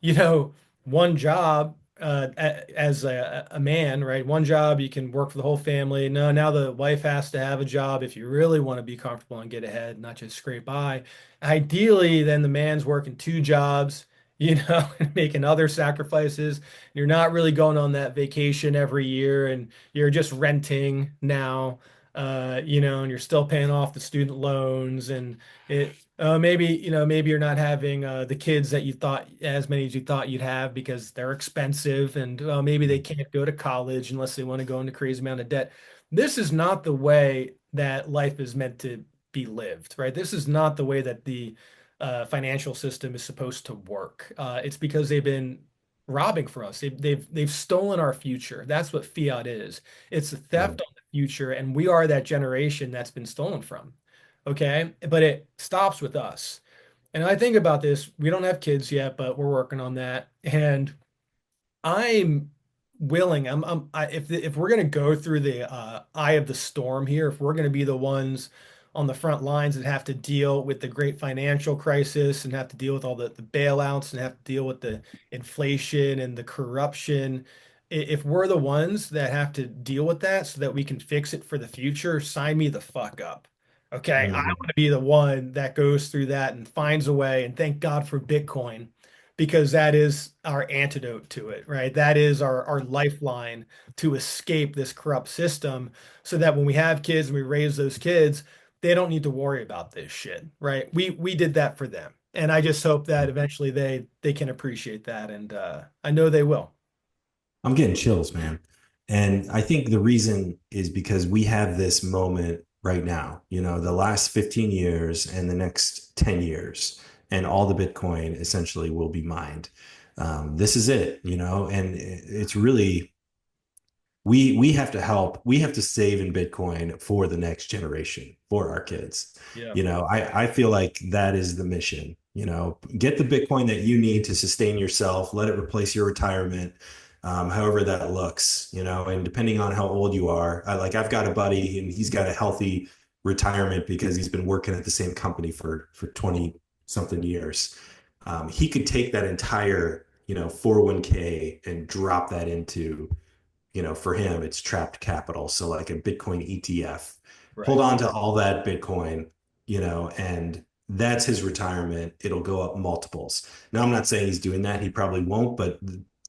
you know, one job as a man, right? One job, you can work for the whole family. No, now the wife has to have a job if you really want to be comfortable and get ahead, not just scrape by. Ideally, then the man's working two jobs, and making other sacrifices. You're not really going on that vacation every year, and you're just renting now, and you're still paying off the student loans and it maybe you're not having the kids that you thought as many as you thought you'd have because they're expensive, and maybe they can't go to college unless they want to go into crazy amount of debt. This is not the way that life is meant to be lived, right? This is not the way that the financial system is supposed to work. It's because they've been robbing for us. They've stolen our future. That's what fiat is. It's a Yeah. theft on the future, and we are that generation that's been stolen from. Okay. But it stops with us. And I think about this. We don't have kids yet, but we're working on that. And I'm willing. If we're going to go through the eye of the storm here, if we're going to be the ones on the front lines that have to deal with the great financial crisis and have to deal with all the bailouts and have to deal with the inflation and the corruption, if we're the ones that have to deal with that so that we can fix it for the future, sign me the fuck up. Okay, I Mhm. want to be the one that goes through that and finds a way. And thank God for Bitcoin because that is our antidote to it, right? That is our lifeline to escape this corrupt system so that when we have kids and we raise those kids, they don't need to worry about this shit, right? We did that for them. And I just hope that eventually they can appreciate that and I know they will. I'm getting chills, man. And I think the reason is because we have this moment right now, the last 15 years and the next 10 years, and all the Bitcoin essentially will be mined. This is it, and it's really, we have to help, we have to save in Bitcoin for the next generation, for our kids. Yeah. I feel like that is the mission. Get the Bitcoin that you need to sustain yourself, let it replace your retirement, however that looks, and depending on how old you are. I've got a buddy and he's got a healthy retirement because he's been working at the same company for 20 something years. He could take that entire, 401k and drop that into, for him, it's trapped capital. So like a Bitcoin ETF, hold Right. on to all that Bitcoin, and that's his retirement. It'll go up multiples. Now, I'm not saying he's doing that. He probably won't, but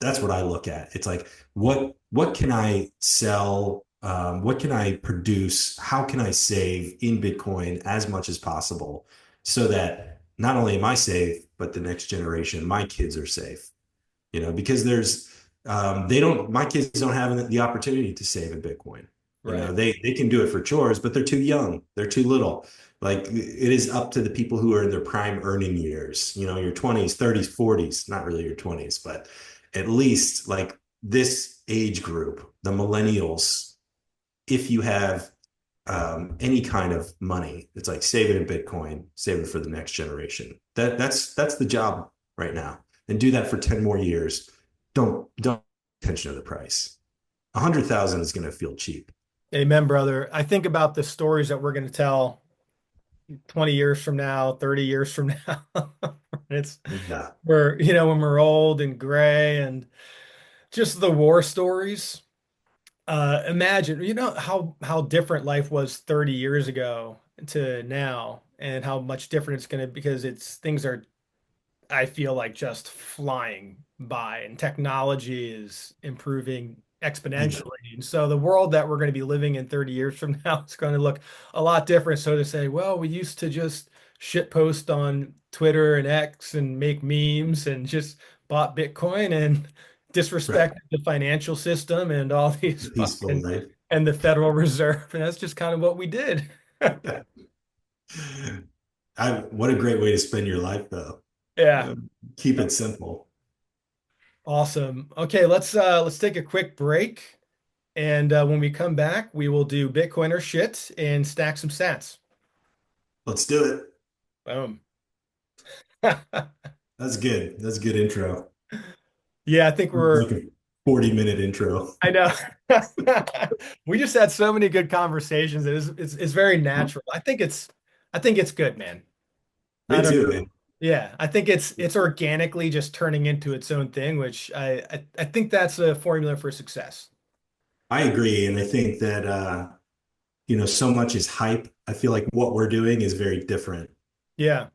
that's what I look at. It's like, what can I sell? What can I produce? How can I save in Bitcoin as much as possible so that not only am I safe, but the next generation, my kids are safe, because they don't, my kids don't have the opportunity to save in Bitcoin. Right. They can do it for chores, but they're too young. They're too little. Like it is up to the people who are in their prime earning years, your 20s, 30s, 40s, not really your 20s, but at least like this age group, the millennials, if you have any kind of money, it's like save it in Bitcoin, save it for the next generation. That's the job right now. And do that for 10 more years. Don't pay attention to the price. 100,000 is going to feel cheap. Amen, brother. I think about the stories that we're going to tell 20 years from now, 30 years from now. It's Yeah. when we're old and gray and just the war stories. Imagine, how different life was 30 years ago to now and how much different it's going to because things are, I feel like, just flying by and technology is improving Yeah. exponentially. And so the world that we're going to be living in 30 years from now is going to look a lot different. So to say, well, we used to just shit post on Twitter and X and make memes and just bought Bitcoin and Right. disrespected the financial system and all these The peaceful fucking life. and the Federal Reserve. And that's just kind of what we did. What a great way to spend your life, though. Yeah. Um, Keep it simple. Awesome. Okay, let's take a quick break. And when we come back, we will do Bitcoin or shit and stack some sats. Let's do it. Boom. That's good. That's a good intro. Yeah, I think we're, Like a 40-minute intro. I know. We just had so many good conversations. It's very natural. I think it's good, man. I Me don't too, know. man. Yeah, I think it's organically just turning into its own thing, which I think that's a formula for success. I agree. And I think that, so much is hype. I feel like what we're doing is very different. Yeah.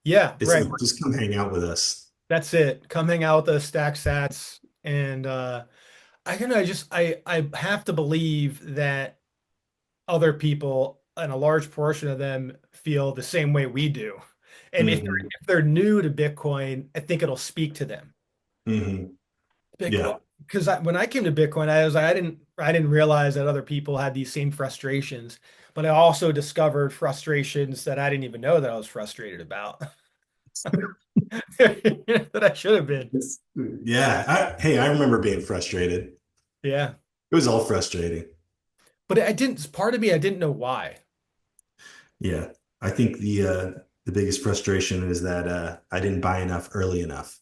Yeah, It's right. like, just come hang out with us. That's it. Come hang out with us, stack sats, and I don't know. I have to believe that other people and a large portion of them feel the same way we do. And if they're, Hmm. if they're new to Bitcoin, I think it'll speak to them. Hmm. Bitcoin, Yeah. because when I came to Bitcoin, I was like, I didn't realize that other people had these same frustrations, but I also discovered frustrations that I didn't even know that I was frustrated about that I should have been. Yeah. Hey, I remember being frustrated. Yeah. It was all frustrating. But I didn't, part of me, I didn't know why. Yeah. I think the biggest frustration is that I didn't buy enough early enough.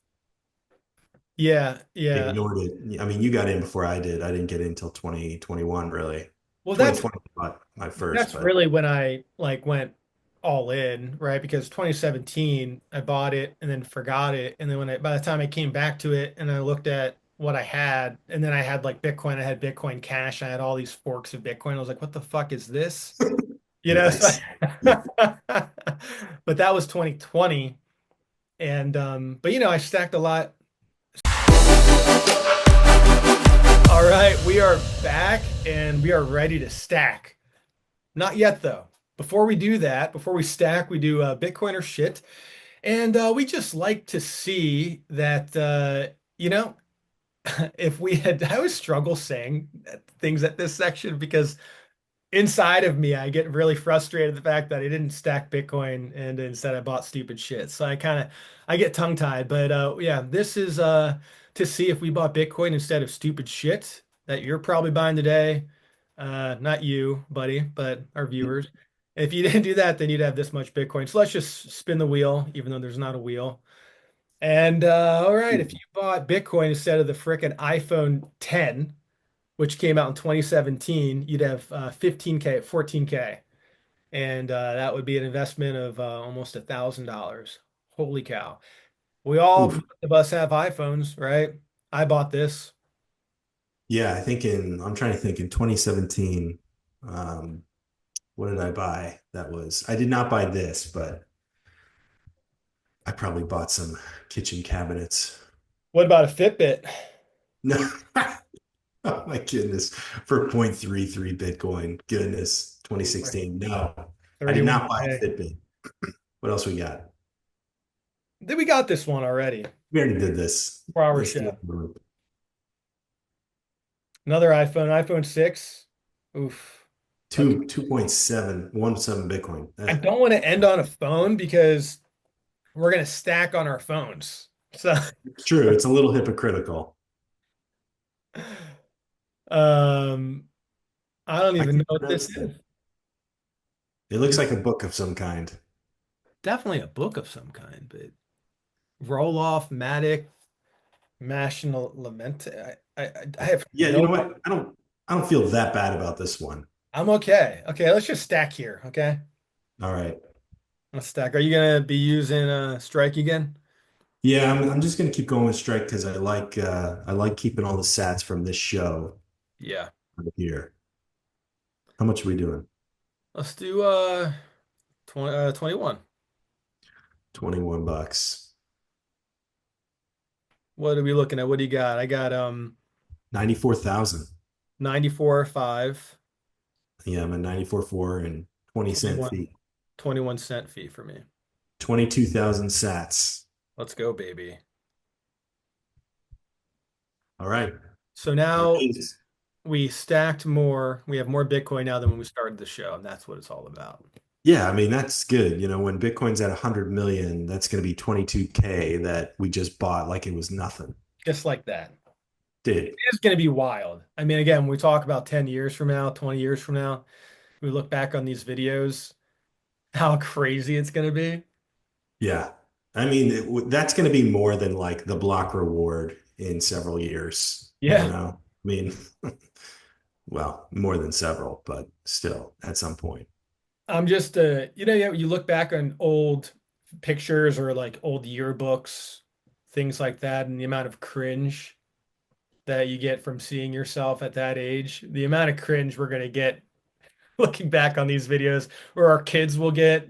Yeah, yeah. Ignored it. I mean, you got in before I did. I didn't get in until 2021, really. Well, that's 2020 bought my first, that's but really when I like went all in, right? Because 2017, I bought it and then forgot it. And then by the time I came back to it and I looked at what I had, and then I had like Bitcoin, I had Bitcoin Cash, I had all these forks of Bitcoin. I was like, what the fuck is this? So nice. but that was 2020. And but I stacked a lot. All right, we are back and we are ready to stack. Not yet, though. Before we do that, before we stack, we do Bitcoin or shit. And we just like to see that, if we had, I always struggle saying things at this section because inside of me, I get really frustrated at the fact that I didn't stack Bitcoin and instead I bought stupid shit. So I get tongue tied. But yeah, this is to see if we bought Bitcoin instead of stupid shit that you're probably buying today. Not you, buddy, but our viewers. If you didn't do that, then you'd have this much Bitcoin. So let's just spin the wheel, even though there's not a wheel. And all right, if you bought Bitcoin instead of the frickin' iPhone 10, which came out in 2017, you'd have 15K, 14K. And that would be an investment of almost $1,000. Holy cow. We all Oof. of us have iPhones, right? I bought this. Yeah, I'm trying to think in 2017, um, what did I buy? I did not buy this, but I probably bought some kitchen cabinets. What about a Fitbit? No, oh my goodness, for 0.33 Bitcoin. Goodness, 2016. No, I did not buy a 31K. Fitbit. What else we got? Then we got this one already. We already did this. 4 hour Let's do show. it. Another iPhone 6. Oof. Okay. 2.717 Bitcoin. I don't want to end on a phone because we're gonna stack on our phones. So It's true. It's a little hypocritical. um I don't I even know can what this pronounce is. that. It looks like a book of some kind. Definitely a book of some kind, but roll off Matic National Lament. I have Yeah, you no. know what? I don't feel that bad about this one. I'm okay. Okay, let's just stack here. Okay, All right. let's stack. Are you gonna be using Strike again? Yeah, I'm just gonna keep going with strike because I like keeping all the sats from this show Yeah. over here. How much are we doing? Let's do 21. 21 bucks. What are we looking at? What do you got? I got 94,000. 94.5, Yeah, I'm at 94.4 and 20-cent 21, fee. 21 cent fee for me. 22,000 sats. Let's go, baby. All right. So There it now is. we stacked more. We have more Bitcoin now than when we started the show, and that's what it's all about. Yeah, I mean, that's good. You know, when Bitcoin's at 100 million, that's going to be 22K that we just bought like it was nothing. Just like that. Dude, It's going to be wild. I mean, again, when we talk about 10 years from now, 20 years from now, we look back on these videos, how crazy it's going to be. yeah. I mean, that's going to be more than like the block reward in several years, you Yeah. know? I mean, well, more than several, but still at some point. I'm just, yeah, you look back on old pictures or like old yearbooks, things like that, and the amount of cringe that you get from seeing yourself at that age, the amount of cringe we're going to get looking back on these videos, or our kids will get,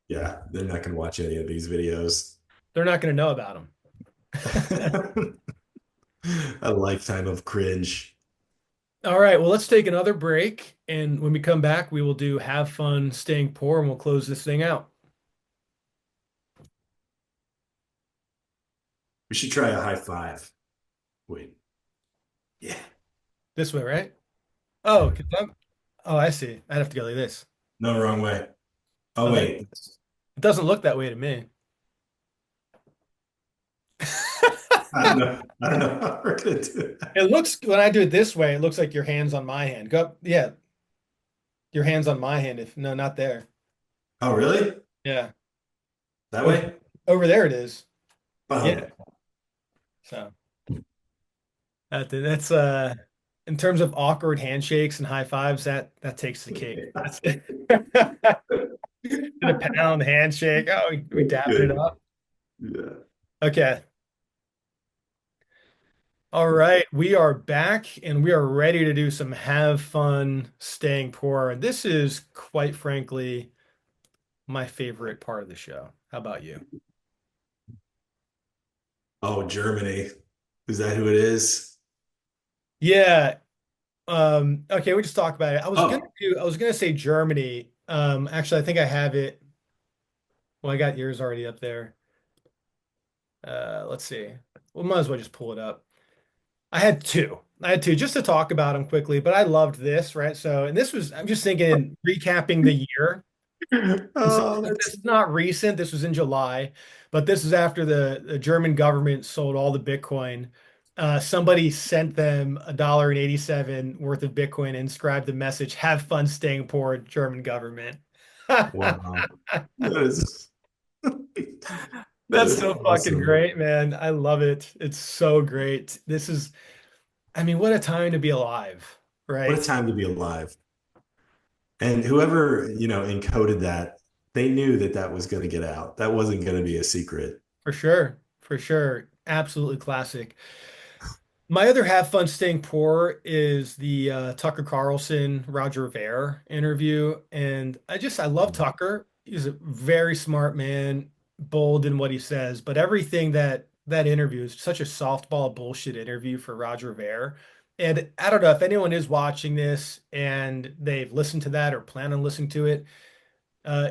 Yeah, they're not going to watch any of these videos. they're not going to know about them. A lifetime of cringe. All right, well, let's take another break. And when we come back, we will do have fun staying poor and we'll close this thing out. We should try a high five. Wait. Yeah. This way, right? Oh, oh, I see. I'd have to go like this. No, wrong way. Oh, Oh, that wait. it doesn't look that way to me. I don't know how we're gonna do It that. looks when I do it this way, it looks like your hand's on my hand. Go up, yeah, your hand's on my hand. If no, not there. Oh, really? Yeah, That over, way? over there it is. Yeah. Boom. So that's in terms of awkward handshakes and high fives, that takes the cake. That's the pound handshake. Oh, we dapped it Good. up. Yeah. Okay. All right, we are back and we are ready to do some have fun staying poor. This is quite frankly my favorite part of the show. How about you? Oh, Germany. Is that who it is? Yeah. Okay, we just talked about it. Oh, I was gonna say Germany. Actually, I think I have it. Well, I got yours already up there. Let's see. We might as well just pull it up. I had two. I had to just to talk about him quickly, but I loved this, right? So, and this was, I'm just thinking, recapping the year. And so Oh, this is not recent. This was in July, but this is after the German government sold all the Bitcoin. Somebody sent them $1.87 worth of Bitcoin and inscribed the message, "Have fun staying poor, German government." wow. That is that That's is so fucking awesome. great, man. I love it. It's so great. This is, I mean, what a time to be alive, What a right? time to be alive. And whoever, encoded that, they knew that that was going to get out. That wasn't going to be a secret. For sure. For sure. Absolutely classic. My other have fun staying poor is the Tucker Carlson, Roger Ver interview. And I love Tucker. He's a very smart man, bold in what he says, but everything that interview is such a softball bullshit interview for Roger Ver. And I don't know if anyone is watching this and they've listened to that or plan on listening to it.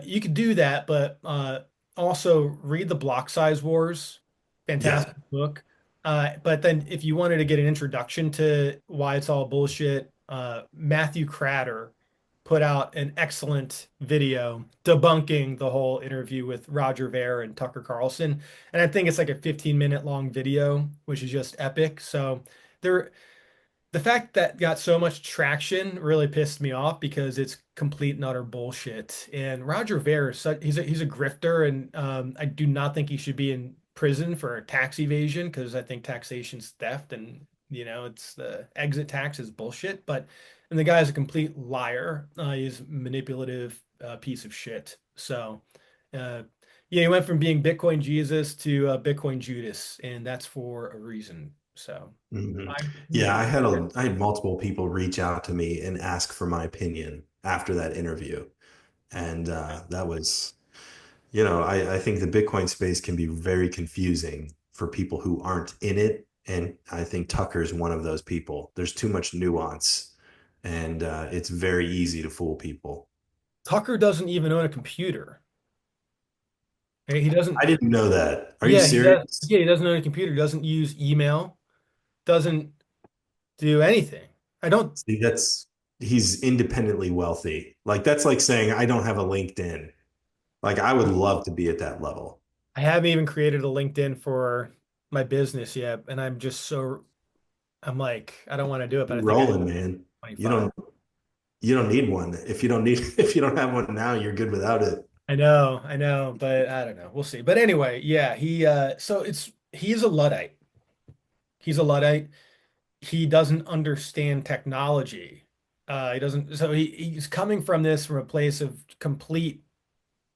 You could do that, but also read the Block Size Wars. Yeah. Fantastic book. But then if you wanted to get an introduction to why it's all bullshit, Matthew Cratter put out an excellent video debunking the whole interview with Roger Ver and Tucker Carlson. And I think it's like a 15-minute long video, which is just epic. So there the fact that got so much traction really pissed me off because it's complete and utter bullshit. And Roger Ver is such, he's a grifter, and I do not think he should be in prison for tax evasion because I think taxation's theft, and it's the exit tax is bullshit. But and the guy's a complete liar. He's a manipulative piece of shit. So yeah, he went from being Bitcoin Jesus to Bitcoin Judas, and that's for a reason. So. Mhm. I, Yeah, yeah. I had multiple people reach out to me and ask for my opinion after that interview. And that was, I think the Bitcoin space can be very confusing for people who aren't in it. And I think Tucker's one of those people. There's too much nuance, and it's very easy to fool people. Tucker doesn't even own a computer. Okay? He doesn't, I didn't know that. Are you yeah, he does. serious? Yeah, he doesn't own a computer. He doesn't use email, doesn't do anything. I don't, See, he's independently wealthy. Like that's like saying I don't have a LinkedIn. Like I would love to be at that level. I haven't even created a LinkedIn for my business yet. And I'm like, I don't want to do it, but I You're think I have rolling, man. You 25. don't you don't need one. If you don't have one now, you're good without it. I know, but I don't know. We'll see. But anyway, yeah, he's a Luddite. He's a Luddite. He doesn't understand technology. He doesn't, so he's coming from a place of complete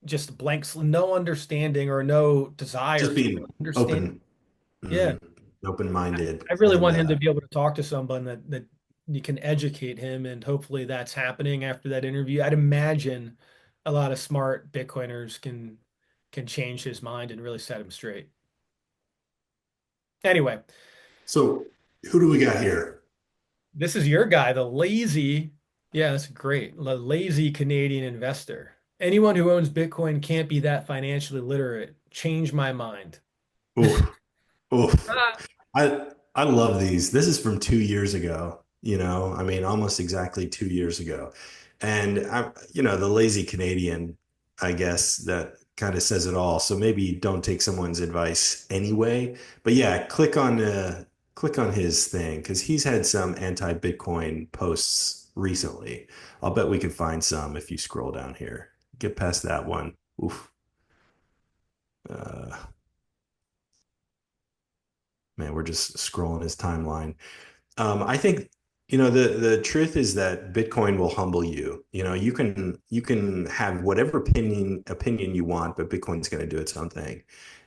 just no understanding or no desire Just to being understand. open, Yeah. mm, open-minded, I really and want him to be able to talk to someone that you can educate him, and hopefully that's happening after that interview. I'd imagine a lot of smart Bitcoiners can change his mind and really set him straight. Anyway, so who do we got here? this is your guy, yeah, that's great. The lazy Canadian investor. Anyone who owns Bitcoin can't be that financially literate. Change my mind. Oof, oof. Ah, I love these. This is from 2 years ago, I mean, almost exactly 2 years ago. And the lazy Canadian, I guess that kind of says it all. So maybe don't take someone's advice anyway. But yeah, click on his thing because he's had some anti-Bitcoin posts recently. I'll bet we can find some if you scroll down here. Get past that one. Oof. Uh, man, we're just scrolling his timeline. I think the truth is that Bitcoin will humble you. You can have whatever opinion you want, but Bitcoin's going to do its own thing,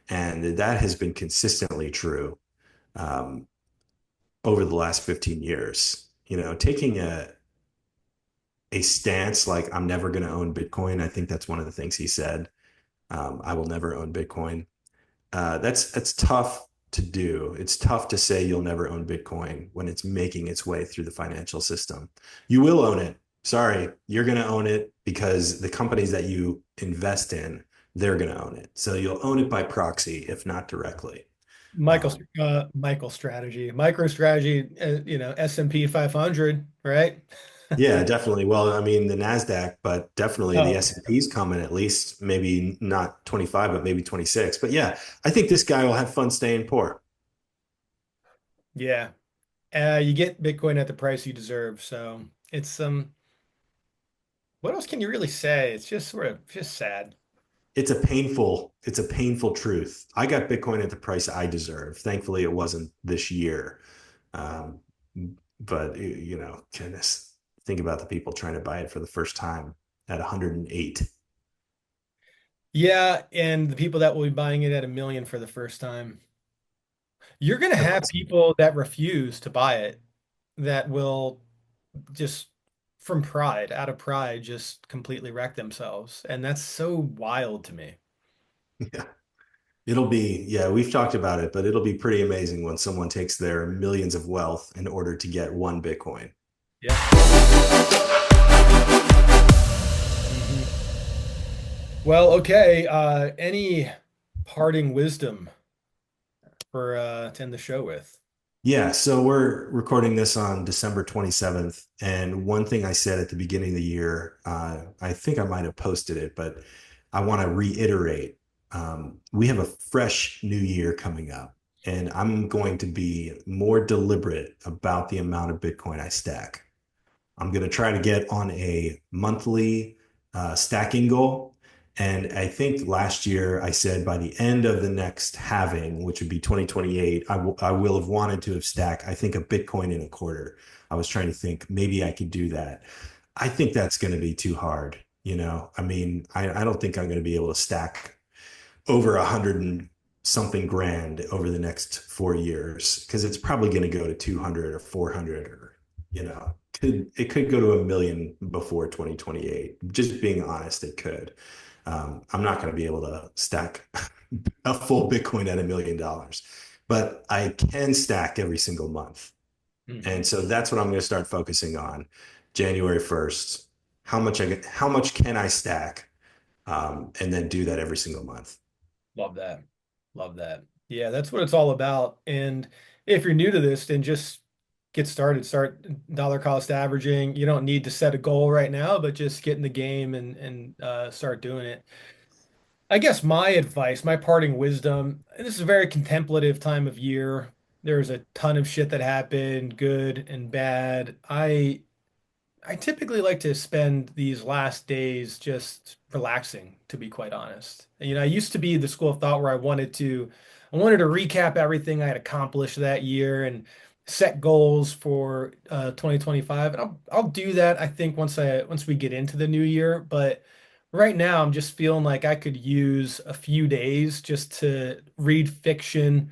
and that has been consistently true um, over the last 15 years. Taking a stance like I'm never going to own Bitcoin. I think that's one of the things he said. I will never own Bitcoin. That's tough to do. It's tough to say you'll never own Bitcoin when it's making its way through the financial system. You will own it. Sorry, you're going to own it because the companies that you invest in, they're going to own it. So you'll own it by proxy, if not directly. Michael, Michael strategy, micro strategy, S&P 500, right? Yeah, definitely. Well, I mean, the Nasdaq, but definitely the Oh, S&P's coming at least maybe not 25, but maybe 26. But yeah, I think this guy will have fun staying poor. yeah. You get Bitcoin at the price you deserve. So it's what else can you really say? It's just sort of just sad. It's a painful truth. I got Bitcoin at the price I deserve. Thankfully, it wasn't this year. Um, but goodness, think about the people trying to buy it for the first time at 108. Yeah, and the people that will be buying it at 1 million for the first time. You're gonna have people that refuse to buy it that will just from pride, out of pride, just completely wreck themselves. And that's so wild to me. Yeah. Yeah, we've talked about it, but it'll be pretty amazing when someone takes their millions of wealth in order to get one Bitcoin. Yep. Mhm. Well, okay. Any parting wisdom for to end the show with? Yeah, so we're recording this on December 27th. And one thing I said at the beginning of the year, I think I might have posted it, but I want to reiterate. We have a fresh new year coming up, and I'm going to be more deliberate about the amount of Bitcoin I stack. I'm going to try to get on a monthly stacking goal. And I think last year I said by the end of the next halving, which would be 2028, I will have wanted to have stacked, I think, a Bitcoin in a quarter. I was trying to think maybe I could do that. I think that's going to be too hard. I mean, I don't think I'm going to be able to stack over 100 and something grand over the next 4 years because it's probably going to go to 200 or 400 or it could go to 1 million before 2028. Just being honest, it could. I'm not going to be able to stack a full Bitcoin at $1 million, but I can stack every single month. Mhm. And so that's what I'm going to start focusing on January 1st. How much can I stack? And then do that every single month. Love that. Love that. Yeah, that's what it's all about. And if you're new to this, then just get started. Start dollar cost averaging. You don't need to set a goal right now, but just get in the game and start doing it. I guess my advice, my parting wisdom, and this is a very contemplative time of year. There's a ton of shit that happened, good and bad. I typically like to spend these last days just relaxing, to be quite honest. I used to be the school of thought where I wanted to recap everything I had accomplished that year and set goals for 2025. And I'll do that, I think, once we get into the new year. But right now, I'm just feeling like I could use a few days just to read fiction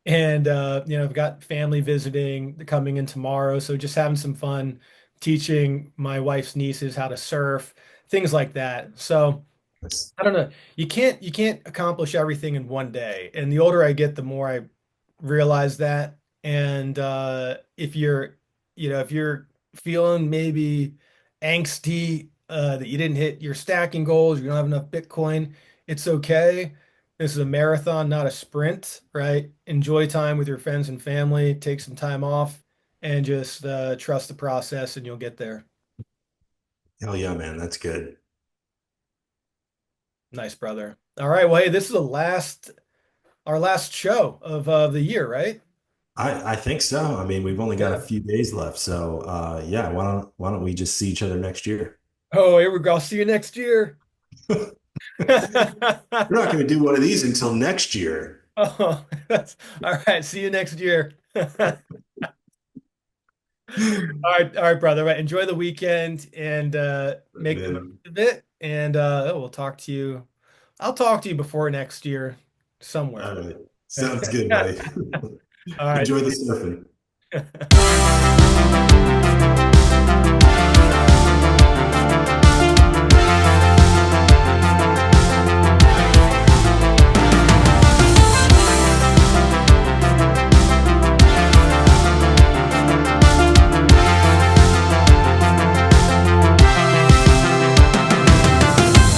and I've got family visiting coming in tomorrow, so just having some fun teaching my wife's nieces how to surf, things like that. So Yes. I don't know. You can't accomplish everything in one day. And the older I get, the more I realize that. And if you're feeling maybe angsty that you didn't hit your stacking goals, you don't have enough Bitcoin, it's okay. This is a marathon, not a sprint, right? Enjoy time with your friends and family, take some time off, and just trust the process, and you'll get there. Hell yeah, man. That's good. Nice, brother. All right. Well, hey, this is our last show of the year, right? I think so. I mean, we've only got a Yeah. few days left. So yeah, why don't we just see each other next year? Oh, here we go. I'll see you next year. We're not going to do one of these until next year. Oh, all right. See you next year. All right, brother. Right. Enjoy the weekend and make the most Man. of it. And we'll talk to you. I'll talk to you before next year All somewhere. right. All Sounds good, buddy. right. Enjoy the surfing.